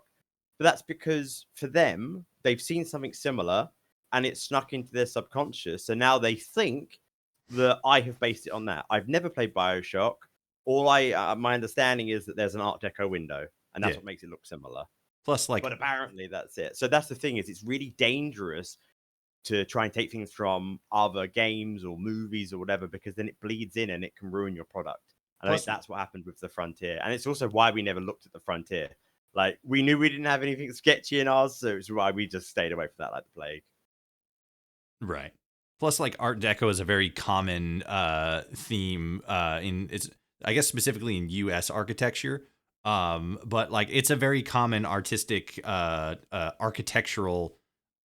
but that's because for them, they've seen something similar, and it snuck into their subconscious. So now they think that I have based it on that. I've never played BioShock. All my understanding is that there's an Art Deco window, and that's what makes it look similar. Plus, like, but apparently that's it. So that's the thing, is it's really dangerous to try and take things from other games or movies or whatever, because then it bleeds in and it can ruin your product. And I think that's what happened with the Frontier. And it's also why we never looked at the Frontier. Like, we knew we didn't have anything sketchy in ours, so it's why we just stayed away from that like the plague. Right. Plus, like, Art Deco is a very common theme I guess specifically in U.S. architecture. But like, it's a very common artistic architectural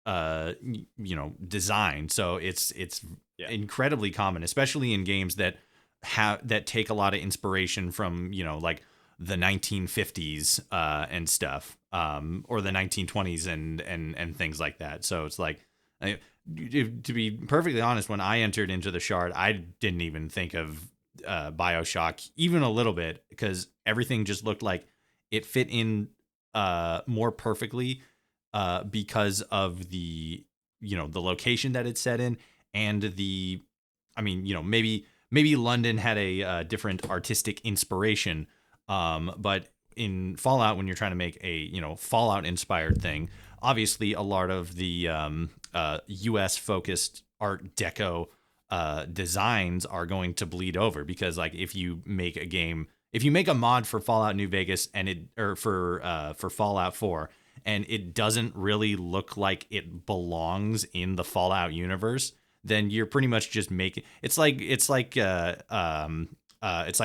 design. So it's incredibly common, especially in games that take a lot of inspiration from like the 1950s and stuff, or the 1920s and things like that. So it's like, to be perfectly honest, when I entered into the shard, I didn't even think of BioShock even a little bit, because everything just looked like it fit in more perfectly because of the the location that it's set in, and maybe London had a different artistic inspiration, but in Fallout, when you're trying to make a Fallout inspired thing, obviously a lot of the US focused Art Deco designs are going to bleed over, because like, if you make a mod for Fallout New Vegas for Fallout 4, and it doesn't really look like it belongs in the Fallout universe, then you're pretty much just making it's like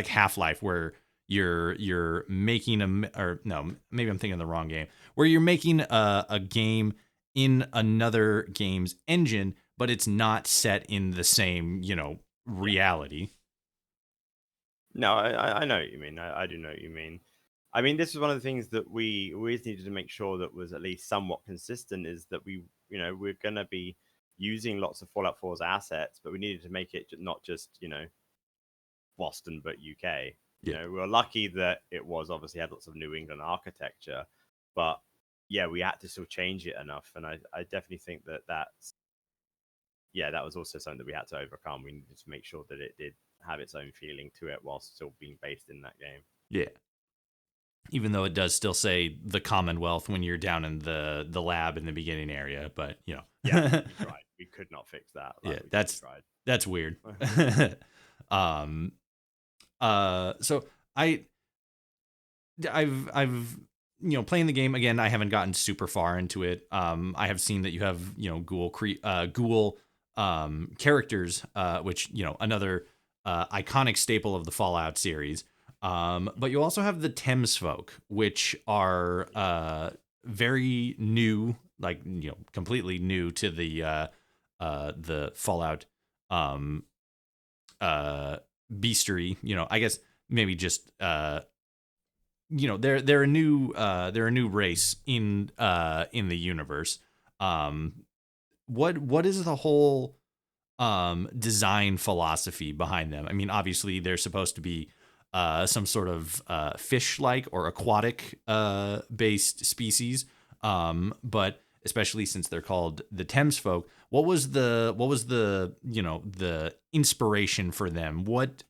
Half-Life, where you're making maybe I'm thinking of the wrong game, where you're making a game in another game's engine, but it's not set in the same reality. No, I know what you mean. I do know what you mean. I mean, this is one of the things that we always needed to make sure that was at least somewhat consistent is that we're going to be using lots of Fallout 4's assets, but we needed to make it not just, Boston, but UK. Yeah. We were lucky that it was obviously had lots of New England architecture, but yeah, we had to still change it enough. And I definitely think that was also something that we had to overcome. We needed to make sure that it did have its own feeling to it while still being based in that game. Yeah. Even though it does still say the Commonwealth when you're down in the lab in the beginning area, but Yeah, we tried. We could not fix that. yeah, We truly tried. that's weird. um, so I I've playing the game again. I haven't gotten super far into it. I have seen that you have ghoul characters, which another iconic staple of the Fallout series. But you also have the Thames folk, which are very new, like completely new to the Fallout beastery. I guess maybe just they're a new race in the universe. What is the whole design philosophy behind them? I mean, obviously they're supposed to be some sort of fish-like or aquatic based species, but especially since they're called the Thames folk, what was the the inspiration for them? What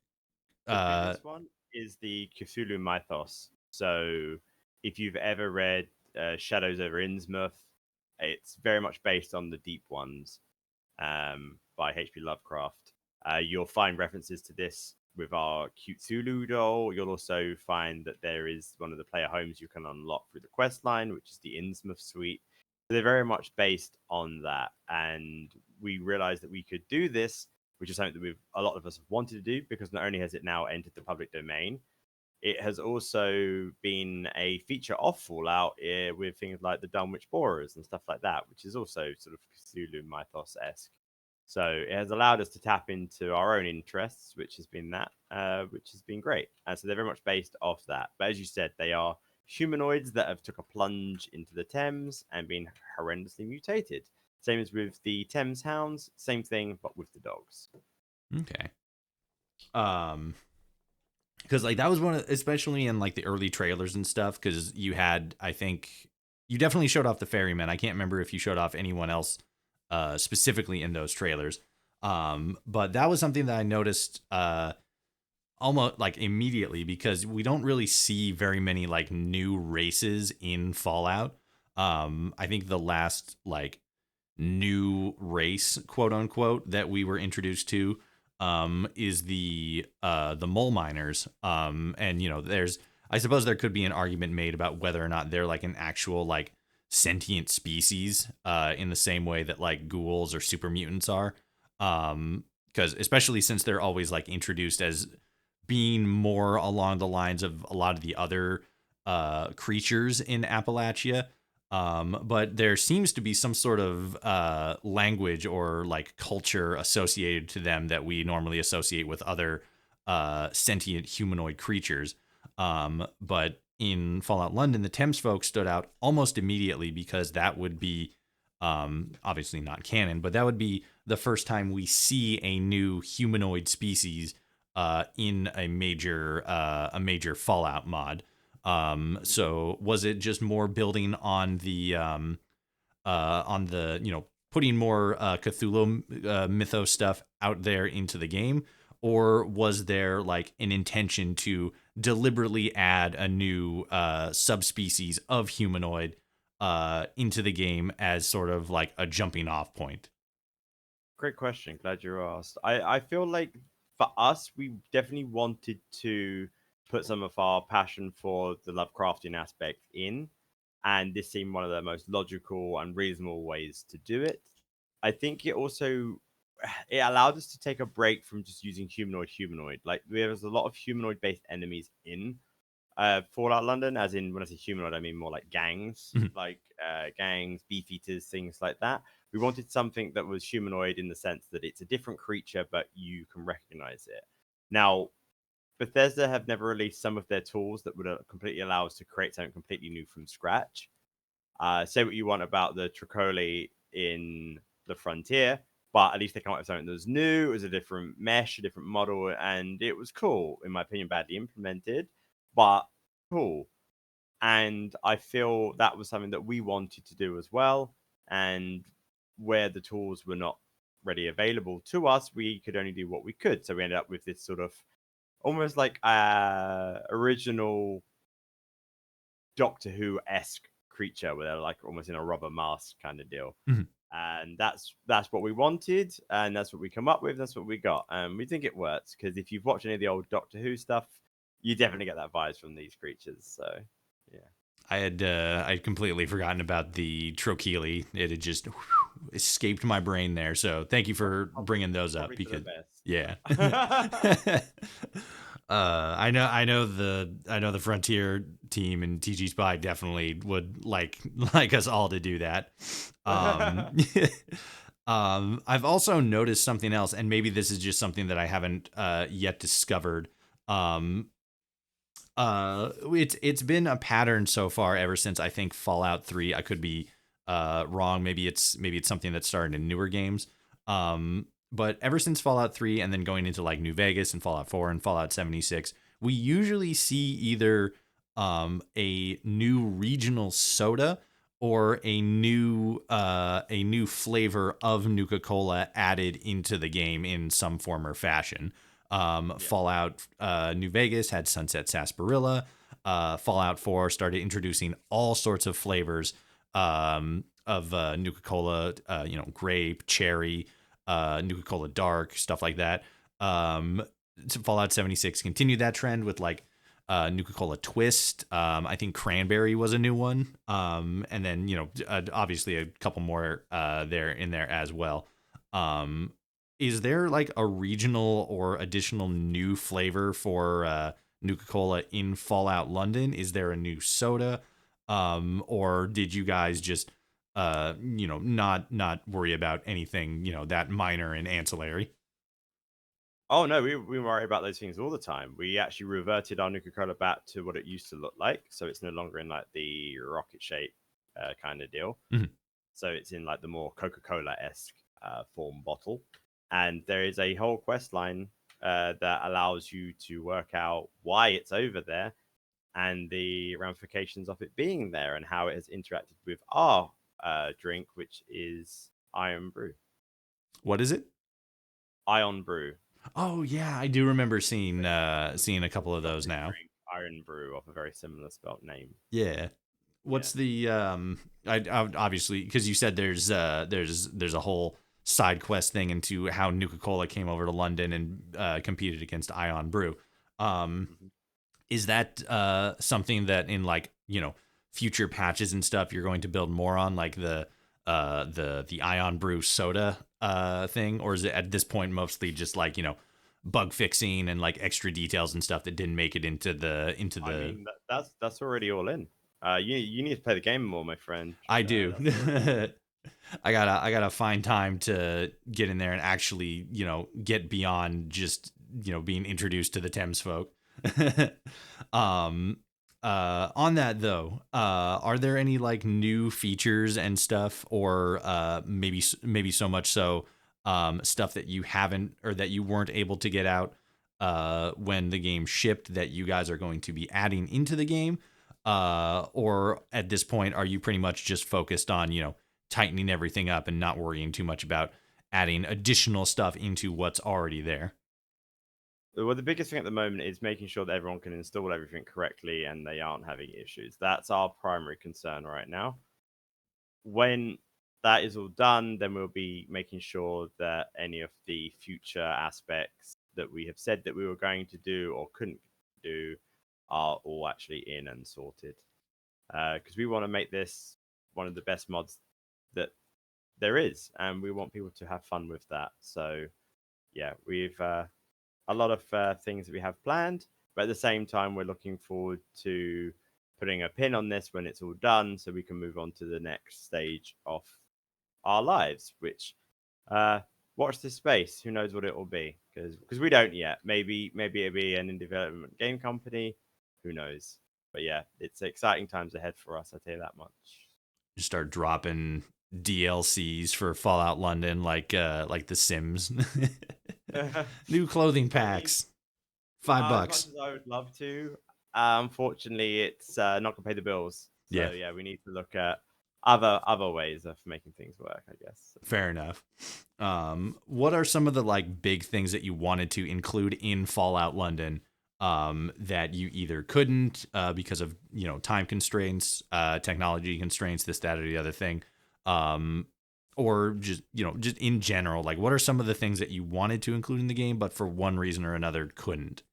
The biggest one is the Cthulhu mythos. So, if you've ever read Shadows over Innsmouth, it's very much based on the Deep Ones by H.P. Lovecraft. You'll find references to this with our Cthulhu doll. You'll also find that there is one of the player homes you can unlock through the quest line, which is the Innsmouth suite. So they're very much based on that. And we realized that we could do this, which is something that a lot of us have wanted to do, because not only has it now entered the public domain, it has also been a feature of Fallout with things like the Dunwich Borers and stuff like that, which is also sort of Cthulhu mythos esque. So it has allowed us to tap into our own interests, which has been which has been great. And so they're very much based off that. But as you said, they are humanoids that have took a plunge into the Thames and been horrendously mutated. Same as with the Thames Hounds, same thing, but with the dogs. Okay. Because like that was one of, especially in like the early trailers and stuff, because you had, I think you definitely showed off the ferryman. I can't remember if you showed off anyone else specifically in those trailers. But that was something that I noticed almost like immediately, because we don't really see very many like new races in Fallout. I think the last like new race, quote unquote, that we were introduced to is the mole miners. And there's, I suppose there could be an argument made about whether or not they're like an actual like sentient species in the same way that like ghouls or super mutants are. Because especially since they're always like introduced as being more along the lines of a lot of the other creatures in Appalachia. But there seems to be some sort of language or like culture associated to them that we normally associate with other sentient humanoid creatures. But in Fallout London, the Thames folk stood out almost immediately, because that would be obviously not canon, but that would be the first time we see a new humanoid species in a major Fallout mod. So was it just more building on the putting more Cthulhu mythos stuff out there into the game, or was there like an intention to deliberately add a new subspecies of humanoid into the game as sort of like a jumping off point? Great question. Glad you asked. I feel like for us, we definitely wanted to put some of our passion for the Lovecraftian aspect in, and this seemed one of the most logical and reasonable ways to do it. I think it also it allowed us to take a break from just using humanoid. Like there was a lot of humanoid based enemies in Fallout London, as in when I say humanoid, I mean more like gangs, Mhm. gangs, beefeaters, things like that. We wanted something that was humanoid in the sense that it's a different creature, but you can recognize it. Now, Bethesda have never released some of their tools that would completely allow us to create something completely new from scratch. Say what you want about the Tricoli in the Frontier, but at least they come up with something that was new. It was a different mesh, a different model, and it was cool, in my opinion, badly implemented, but cool. And I feel that was something that we wanted to do as well. And where the tools were not ready available to us, we could only do what we could. So we ended up with this sort of almost like original Doctor Who esque creature where they're like almost in a rubber mask kind of deal. Mhm. And that's what we wanted, and that's what we come up with. That's what we got, and we think it works because if you've watched any of the old Doctor Who stuff, you definitely get that vibes from these creatures. So, yeah. I'd completely forgotten about the trochili. It had just escaped my brain there. So thank you for bringing those up Probably for the because best. yeah. But I know the Frontier team and TG Spy definitely would like us all to do that. I've also noticed something else, and maybe this is just something that I haven't yet discovered. It's been a pattern so far ever since I think Fallout 3. I could be wrong. Maybe it's something that started in newer games. But ever since Fallout 3 and then going into like New Vegas and Fallout 4 and Fallout 76, we usually see either a new regional soda or a new flavor of Nuka-Cola added into the game in some form or fashion. Fallout New Vegas had Sunset Sarsaparilla. Fallout 4 started introducing all sorts of flavors of Nuka-Cola, grape, cherry, Nuka-Cola Dark, stuff like that. Fallout 76 continued that trend with like Nuka-Cola Twist. I think Cranberry was a new one. And then, obviously a couple more there as well. Is there like a regional or additional new flavor for Nuka-Cola in Fallout London? Is there a new soda? Or did you guys just not worry about anything, that minor and ancillary? oh no, we worry about those things all the time. We actually reverted our Nuka-Cola back to what it used to look like, so it's no longer in like the rocket shape kind of deal. Mhm. So it's in like the more Coca-Cola esque form bottle, and there is a whole quest line that allows you to work out why it's over there and the ramifications of it being there and how it has interacted with our drink, which is Iron Brew. What is it? Ion Brew. Oh yeah, I do remember seeing Very seeing a couple of those chocolate now. drink, Iron Brew, of a very similar spelt name. Yeah. Yeah. What's the I obviously because you said there's a whole side quest thing into how Nuka-Cola came over to London and competed against Ion Brew. Mhm. Is that something that in like, future patches and stuff you're going to build more on, like the Ion Brew soda thing, or is it at this point mostly just like, bug fixing and like extra details and stuff that didn't make it into I the mean, that's already all in. You need to play the game more, my friend. I do. That's already in. I gotta find time to get in there and actually, get beyond just, being introduced to the Thames folk. um, on that though, are there any like new features and stuff, or maybe so much so, stuff that you haven't or that you weren't able to get out, when the game shipped that you guys are going to be adding into the game? Or at this point, are you pretty much just focused on, tightening everything up and not worrying too much about adding additional stuff into what's already there? Well, the biggest thing at the moment is making sure that everyone can install everything correctly and they aren't having issues. That's our primary concern right now. When that is all done, then we'll be making sure that any of the future aspects that we have said that we were going to do or couldn't do are all actually in and sorted. Because we want to make this one of the best mods that there is, and we want people to have fun with that. So, yeah, we've a lot of things that we have planned, but at the same time, we're looking forward to putting a pin on this when it's all done, so we can move on to the next stage of our lives. Which, watch this space. Who knows what it will be? because we don't yet. Maybe it'll be an in development game company. Who knows? But yeah, it's exciting times ahead for us. I tell you that much. You start dropping DLCs for Fallout London, like The Sims. New clothing packs, As much $5. as I would love to, unfortunately, it's not gonna pay the bills. Yeah. So yeah, we need to look at other ways of making things work, I guess. Fair enough. What are some of the like big things that you wanted to include in Fallout London that you either couldn't because of time constraints, technology constraints, this, that, or the other thing, or just just in general? Like, what are some of the things that you wanted to include in the game, but for one reason or another couldn't?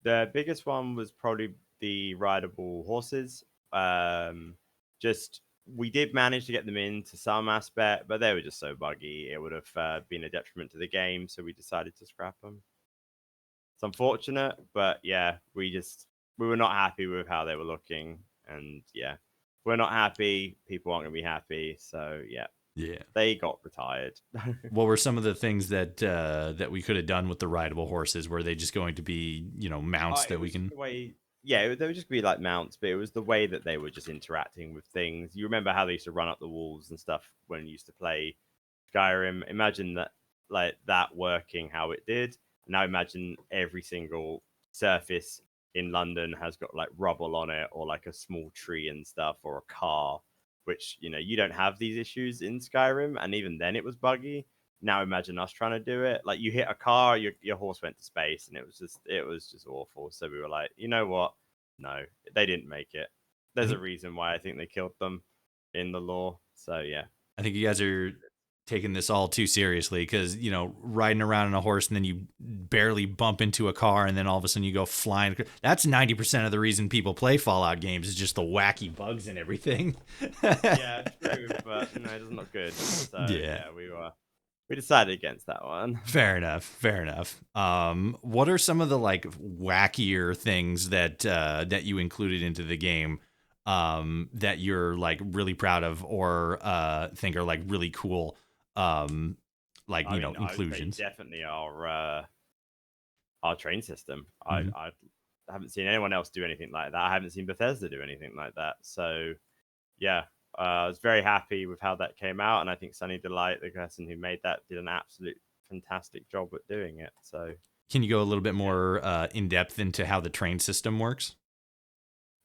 The biggest one was probably the rideable horses. Just we did manage to get them in to some aspect, but they were just so buggy. It would have been a detriment to the game, so we decided to scrap them. It's unfortunate, but yeah, we were not happy with how they were looking, and yeah, if we're not happy, people aren't gonna be happy. So yeah, Yeah. they got retired. What were some of the things that that we could have done with the rideable horses? Were they just going to be mounts that we can? The way, yeah, they would just be like mounts, but it was the way that they were just interacting with things. You remember how they used to run up the walls and stuff when you used to play Skyrim? Imagine that, like that working how it did. Now imagine every single surface in London has got like rubble on it, or like a small tree and stuff, or a car, which you don't have these issues in Skyrim, and even then it was buggy. Now imagine us trying to do it. Like you hit a car, your horse went to space, and it was just awful. So we were like, you know what? No, they didn't make it. There's a reason why I think they killed them in the lore. So yeah, I think you guys are taking this all too seriously because riding around on a horse and then you barely bump into a car and then all of a sudden you go flying. That's 90% of the reason people play Fallout games is just the wacky bugs and everything. yeah, true, but no, it doesn't look good. So yeah, we decided against that one. Fair enough. What are some of the like wackier things that that you included into the game that you're like really proud of or think are like really cool like inclusions? Definitely our train system. Mhm. I haven't seen anyone else do anything like that. I haven't seen Bethesda do anything like that. So yeah, I was very happy with how that came out, and I think Sunny Delight, the person who made that, did an absolute fantastic job at doing it. So Can you go a little bit more in depth into how the train system works?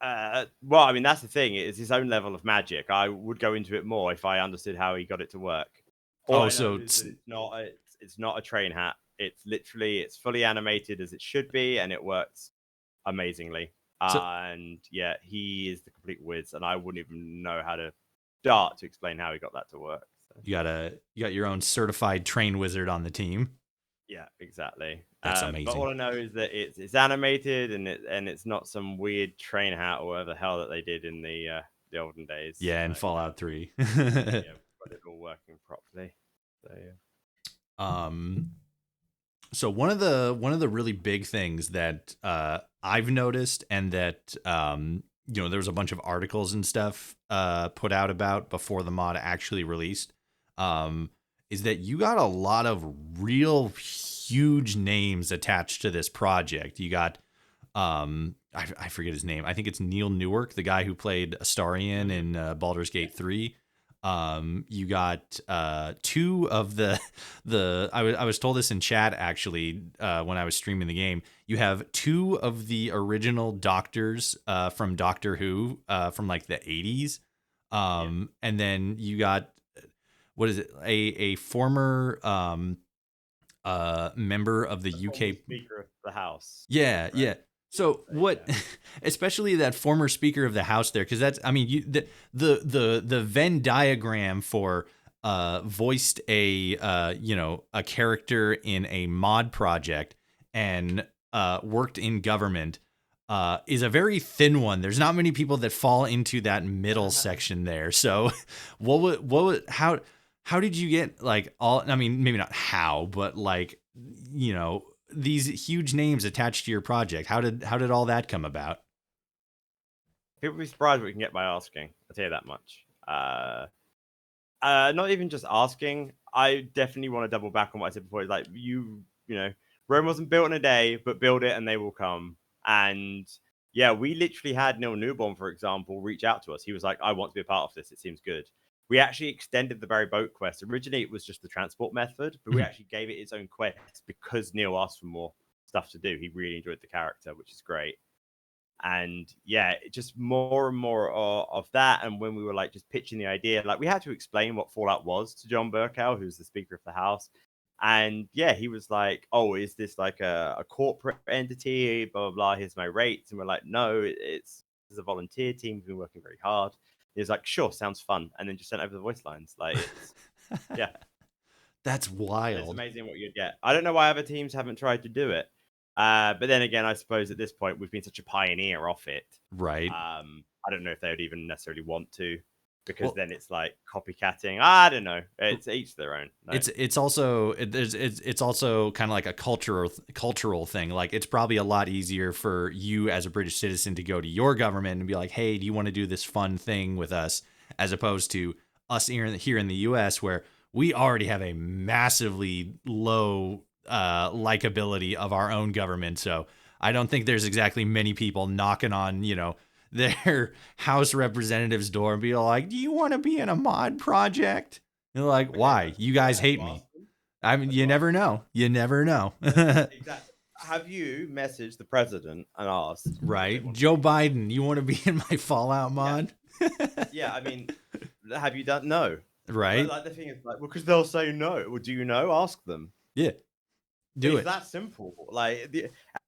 well, I mean, that's the thing. It's his own level of magic. I would go into it more if I understood how he got it to work. All Oh, I so know is that it's not a train hat. It's fully animated as it should be, and it works amazingly. so And yeah, he is the complete whiz, and I wouldn't even know how to start to explain how he got that to work. So. you got your own certified train wizard on the team. Yeah, exactly. That's But amazing. all I know is that it's animated, and it's not some weird train hat or whatever the hell that they did in the olden days. Yeah, in Fallout 3. Yeah, but it's all working properly. So yeah. Um, so one of the really big things that I've noticed, and that there was a bunch of articles and stuff put out about before the mod actually released, is that you got a lot of real huge names attached to this project. You got I forget his name. I think it's Neil Newark, the guy who played Astarion in Baldur's Gate 3. You got two of I was told this in chat actually when I was streaming the game. You have two of the original doctors from Doctor Who from like the 80s. And then you got what is it? A former member of the UK Speaker of the House. Yeah, Right? yeah. So what, Yeah. especially that former Speaker of the House there, because that's, I mean, the Venn diagram for voiced a a character in a mod project and worked in government is a very thin one. There's not many people that fall into that middle section there. So how did you get like all? I mean, maybe not how, but like these huge names attached to your project. How did all that come about? People be surprised what we can get by asking. I'll tell you that much. Not even just asking. I definitely want to double back on what I said before. It's like you Rome wasn't built in a day, but build it and they will come. And yeah, we literally had Neil Newborn, for example, reach out to us. He was like, I want to be a part of this. It seems good. We actually extended the Barry Boat quest. Originally, it was just the transport method, but we actually gave it its own quest because Neil asked for more stuff to do. He really enjoyed the character, which is great. And yeah, just more and more of that. And when we were like just pitching the idea, like we had to explain what Fallout was to John Burkow, who's the Speaker of the House. And yeah, he was like, oh, is this like a corporate entity? Blah, blah, blah. Here's my rates. And we're like, no, it's a volunteer team. We've been working very hard. He was like, sure, sounds fun. And then just sent over the voice lines. Like, yeah. That's wild. It's amazing what you'd get. I don't know why other teams haven't tried to do it. But then again, I suppose at this point, we've been such a pioneer off it. Right. I don't know if they would even necessarily want to. Because then it's like copycatting. I don't know. It's each their own. No. It's also kind of like a cultural thing. Like it's probably a lot easier for you as a British citizen to go to your government and be like, "Hey, do you want to do this fun thing with us?" As opposed to us here in the U.S., where we already have a massively low likability of our own government. So I don't think there's exactly many people knocking on their House representative's door and be like, "Do you want to be in a mod project?" You're like, "Why? You guys hate me." I mean, you never know. You never know. Exactly. Have you messaged the president and asked? Right. Joe Biden, you want to be in my Fallout mod? Yeah, I mean, have you done? No. Right. But, like the thing is, like, well, because they'll say no. Well, do you know? Ask them. Yeah. Do it's that simple. Like,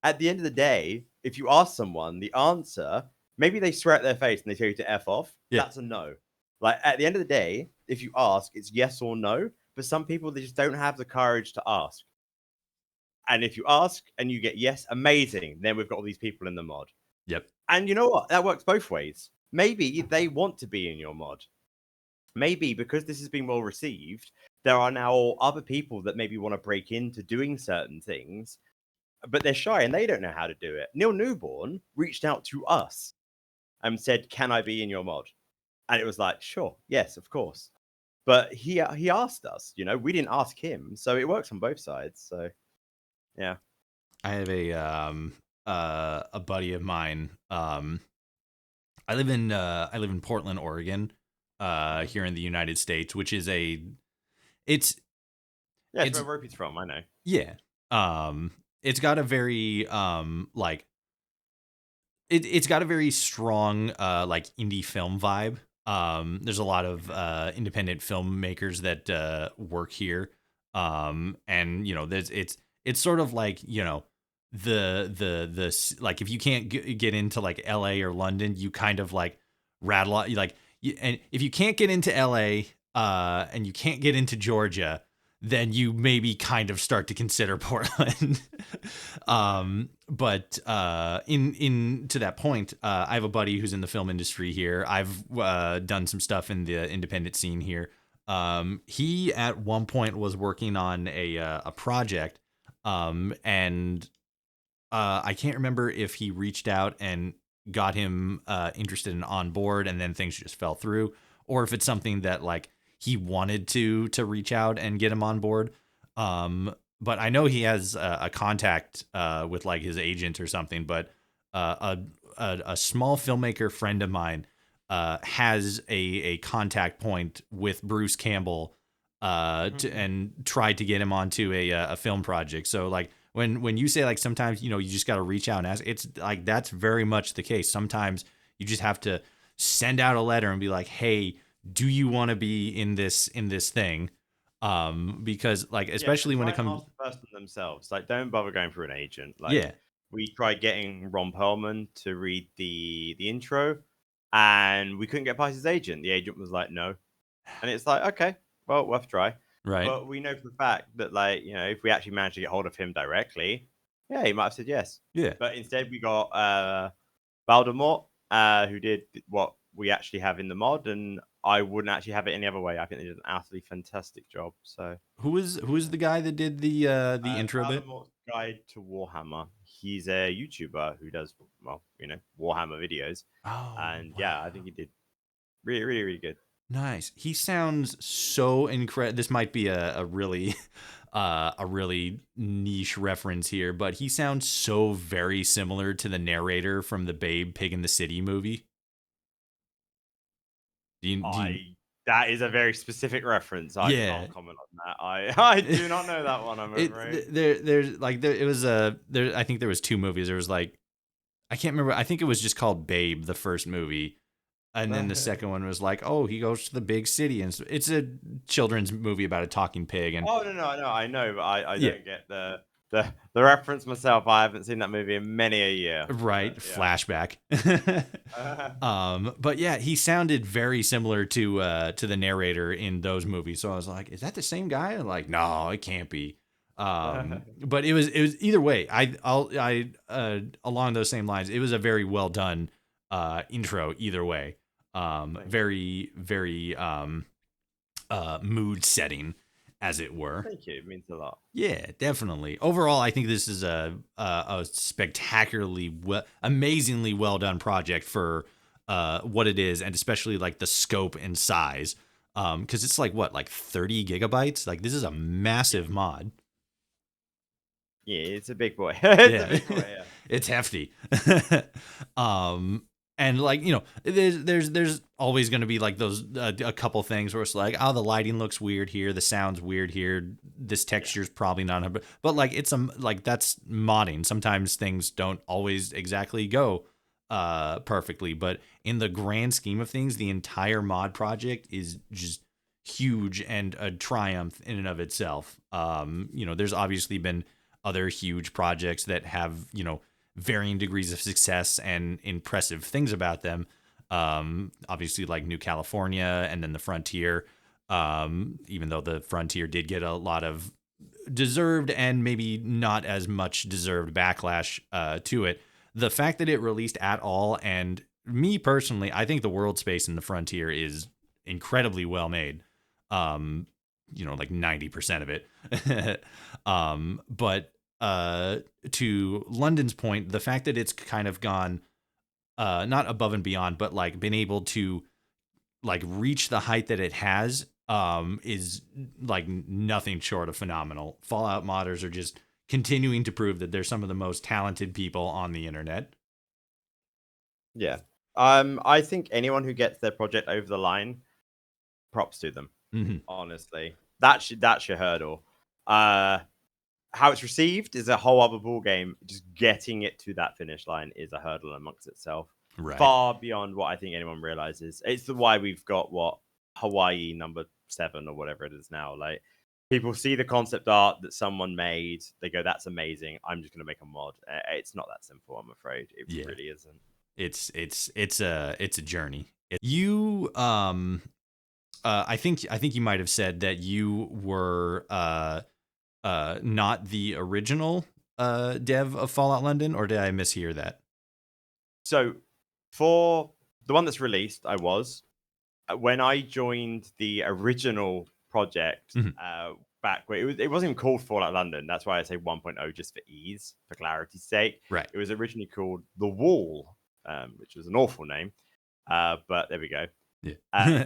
at the end of the day, if you ask someone the answer, maybe they swear at their face and they tell you to F off. Yeah. That's a no. Like, at the end of the day, if you ask, it's yes or no. But some people, they just don't have the courage to ask. And if you ask and you get yes, amazing. Then we've got all these people in the mod. Yep. And you know what? That works both ways. Maybe they want to be in your mod. Maybe because this has been well received, there are now other people that maybe want to break into doing certain things, but they're shy and they don't know how to do it. Neil Newborn reached out to us and said, "Can I be in your mod?" And it was like, "Sure, yes, of course." But he asked us. We didn't ask him, so it works on both sides. So, yeah. I have a buddy of mine. I live in Portland, Oregon, here in the United States, which is it's where Ropey's from. I know. Yeah. It's got a very it's got a very strong like indie film vibe. There's a lot of independent filmmakers that work here. And it's sort of like, the like if you can't get into like LA or London, you kind of like rattle out, and if you can't get into LA and you can't get into Georgia, then you maybe kind of start to consider Portland. But in to that point, I have a buddy who's in the film industry here. I've done some stuff in the independent scene here. He at one point was working on a project, and I can't remember if he reached out and got him interested and on board, and then things just fell through, or if it's something that like he wanted to reach out and get him on board. But I know he has a contact with like his agent or something. But a small filmmaker friend of mine has a contact point with Bruce Campbell and tried to get him onto a film project. So like when you say like sometimes you just got to reach out and ask, it's like that's very much the case. Sometimes you just have to send out a letter and be like, hey, do you want to be in this thing? Because like especially when it comes to the person themselves, like don't bother going through an agent. Like we tried getting Ron Perlman to read the intro, and we couldn't get past his agent. The agent was like, no, and it's like, okay, well, we'll have to try. Right. But we know for a fact that like if we actually managed to get hold of him directly, yeah, he might have said yes. Yeah. But instead we got Valdemort, who did what we actually have in the mod, and I wouldn't actually have it any other way. I think they did an absolutely fantastic job. So who is the guy that did the intro bit? Guide to Warhammer. He's a YouTuber who does Warhammer videos. Oh, and yeah, I think he did really, really, really good. Nice. He sounds so incredible. This might be a really a really niche reference here, but he sounds so very similar to the narrator from the Babe Pig in the City movie. That is a very specific reference. I Yeah. can't comment on that. I do not know that one, I'm afraid. It was there. I think there was two movies. There was like, I can't remember. I think it was just called Babe, the first movie, and then the second one was like, oh, he goes to the big city, and it's a children's movie about a talking pig. And Oh no, I know, but I yeah, don't get the reference myself. I haven't seen that movie in many a year. right, But, flashback. yeah. But yeah, he sounded very similar to the narrator in those movies. So I was like, is that the same guy? And like, no, it can't be. But it was either way. Along those same lines, it was a very well done intro either way. Very very mood setting, as it were. Thank you. It means a lot. Yeah, definitely. Overall, I think this is a spectacularly amazingly well done project for what it is, and especially like the scope and size. Because it's like what, like 30 gigabytes. Like this is a massive mod. Yeah, it's a big boy. Yeah. A big boy, yeah. It's hefty. And like, you know, there's always going to be like those a couple things where it's like, oh, the lighting looks weird here, the sound's weird here, this texture's probably not, but like it's like that's modding. Sometimes things don't always exactly go perfectly, but in the grand scheme of things, the entire mod project is just huge and a triumph in and of itself. You know, there's obviously been other huge projects that have, you know, varying degrees of success and impressive things about them. Obviously like New California and then the Frontier, even though the Frontier did get a lot of deserved and maybe not as much deserved backlash to it. The fact that it released at all, and me personally, I think the world space in the Frontier is incredibly well made. You know, like 90% of it. But to London's point, the fact that it's kind of gone not above and beyond, but like been able to like reach the height that it has is like nothing short of phenomenal. Fallout modders are just continuing to prove that they're some of the most talented people on the internet. Yeah. I think anyone who gets their project over the line, props to them. Mm-hmm. Honestly, that's your hurdle. How it's received is a whole other ball game. Just getting it to that finish line is a hurdle amongst itself, Right. far beyond what I think anyone realizes. It's why we've got Hawaii #7 or whatever it is now. Like, people see the concept art that someone made, they go, "That's amazing. I'm just going to make a mod." It's not that simple, I'm afraid. It really isn't. It's a journey. I think you might have said that you were not the original dev of Fallout London, or did I mishear that? So for the one that's released, I was. When I joined the original project, back where it wasn't even called Fallout London. That's why I say 1.0 just for ease, for clarity's sake. Right. It was originally called The Wall, which was an awful name. But there we go. Yeah.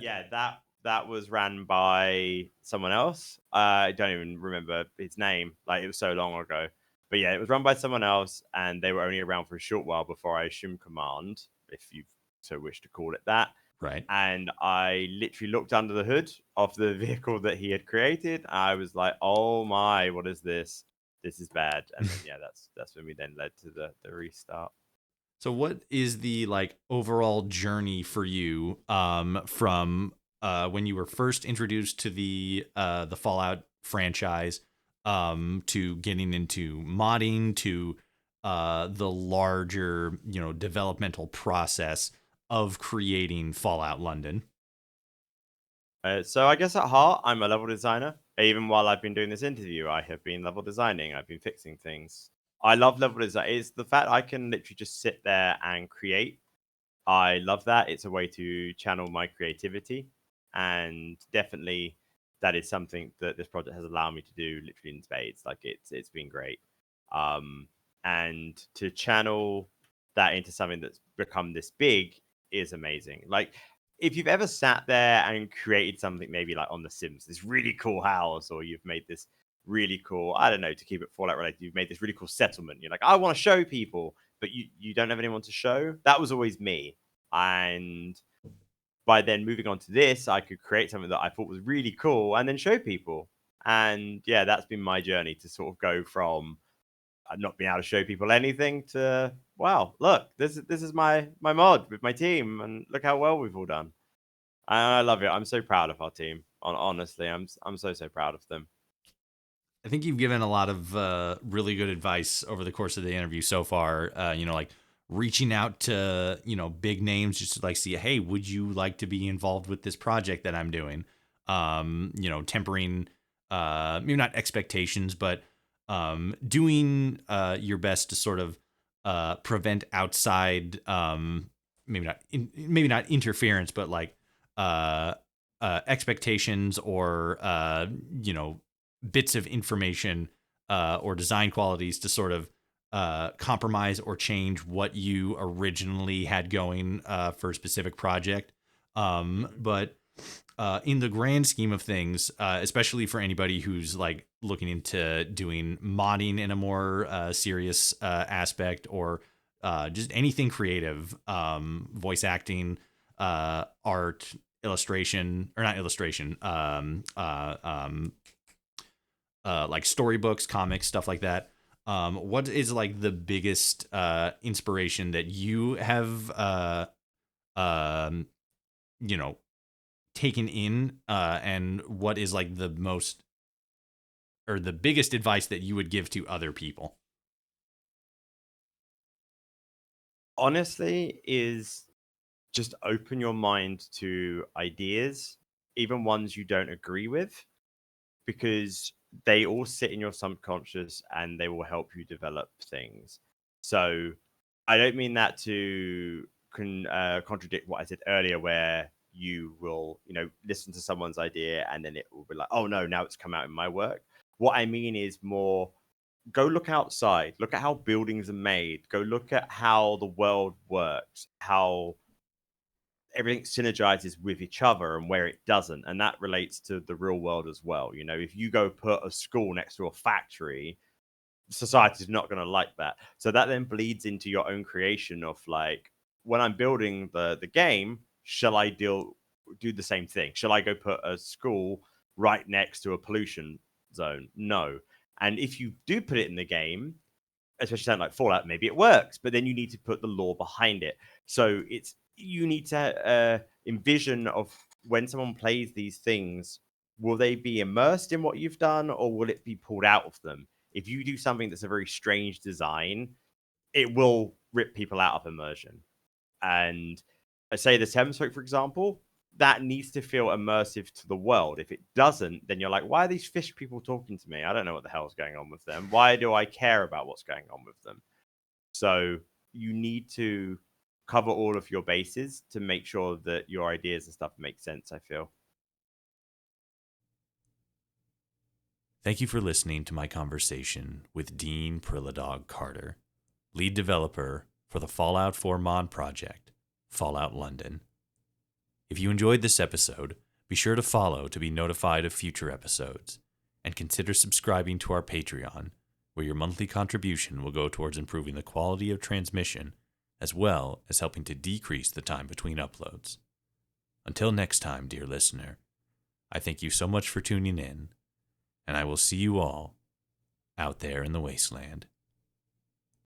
Yeah, that was ran by someone else. I don't even remember his name. Like, it was so long ago. But yeah, it was run by someone else, and they were only around for a short while before I assumed command, if you so wish to call it that. Right. And I literally looked under the hood of the vehicle that he had created. I was like, "Oh my, what is this? This is bad." And then, yeah, that's when we then led to the restart. So what is the like overall journey for you from when you were first introduced to the Fallout franchise to getting into modding to the larger, you know, developmental process of creating Fallout London? So I guess at heart, I'm a level designer. Even while I've been doing this interview, I have been level designing. I've been fixing things. I love level design. It's the fact I can literally just sit there and create. I love that. It's a way to channel my creativity. And definitely that is something that this project has allowed me to do literally in spades. Like, it's been great. And to channel that into something that's become this big is amazing. Like, if you've ever sat there and created something, maybe like on The Sims, this really cool house, or you've made this really cool, I don't know, to keep it Fallout related, you've made this really cool settlement. You're like, I want to show people, but you don't have anyone to show. That was always me. And by then moving on to this, I could create something that I thought was really cool and then show people. And yeah, that's been my journey to sort of go from not being able to show people anything to, wow, look, this is my mod with my team, and look how well we've all done. And I love it. I'm so proud of our team. Honestly, I'm so proud of them. I think you've given a lot of really good advice over the course of the interview so far. Like reaching out to, big names just to like see, hey, would you like to be involved with this project that I'm doing? Tempering, maybe not expectations, but doing your best to sort of prevent outside, maybe not interference, but like expectations or bits of information or design qualities to sort of compromise or change what you originally had going for a specific project. But in the grand scheme of things, especially for anybody who's like looking into doing modding in a more serious aspect, or just anything creative, voice acting, art, illustration, or not illustration, like storybooks, comics, stuff like that. What is like the biggest inspiration that you have, you know, taken in, and what is like the most or the biggest advice that you would give to other people? Honestly, is just open your mind to ideas, even ones you don't agree with, because they all sit in your subconscious and they will help you develop things. So I don't mean that to contradict what I said earlier, where you will, listen to someone's idea and then it will be like, oh no, now it's come out in my work. What I mean is more, go look outside, look at how buildings are made, go look at how the world works, how everything synergizes with each other and where it doesn't. And that relates to the real world as well. If you go put a school next to a factory, society's not going to like that. So that then bleeds into your own creation of like, when I'm building the game, shall I do the same thing? Shall I go put a school right next to a pollution zone? No. And if you do put it in the game, especially something like Fallout, maybe it works, but then you need to put the lore behind it. So you need to envision of when someone plays these things, will they be immersed in what you've done, or will it be pulled out of them? If you do something that's a very strange design, it will rip people out of immersion. And I say the Thames, for example, that needs to feel immersive to the world. If it doesn't, then you're like, why are these fish people talking to me? I don't know what the hell's going on with them. Why do I care about what's going on with them? So you need to cover all of your bases to make sure that your ideas and stuff make sense, I feel. Thank you for listening to my conversation with Dean Prilladog Carter, lead developer for the Fallout 4 mod project, Fallout London. If you enjoyed this episode, be sure to follow to be notified of future episodes, and consider subscribing to our Patreon, where your monthly contribution will go towards improving the quality of transmission, as well as helping to decrease the time between uploads. Until next time, dear listener, I thank you so much for tuning in, and I will see you all out there in the wasteland.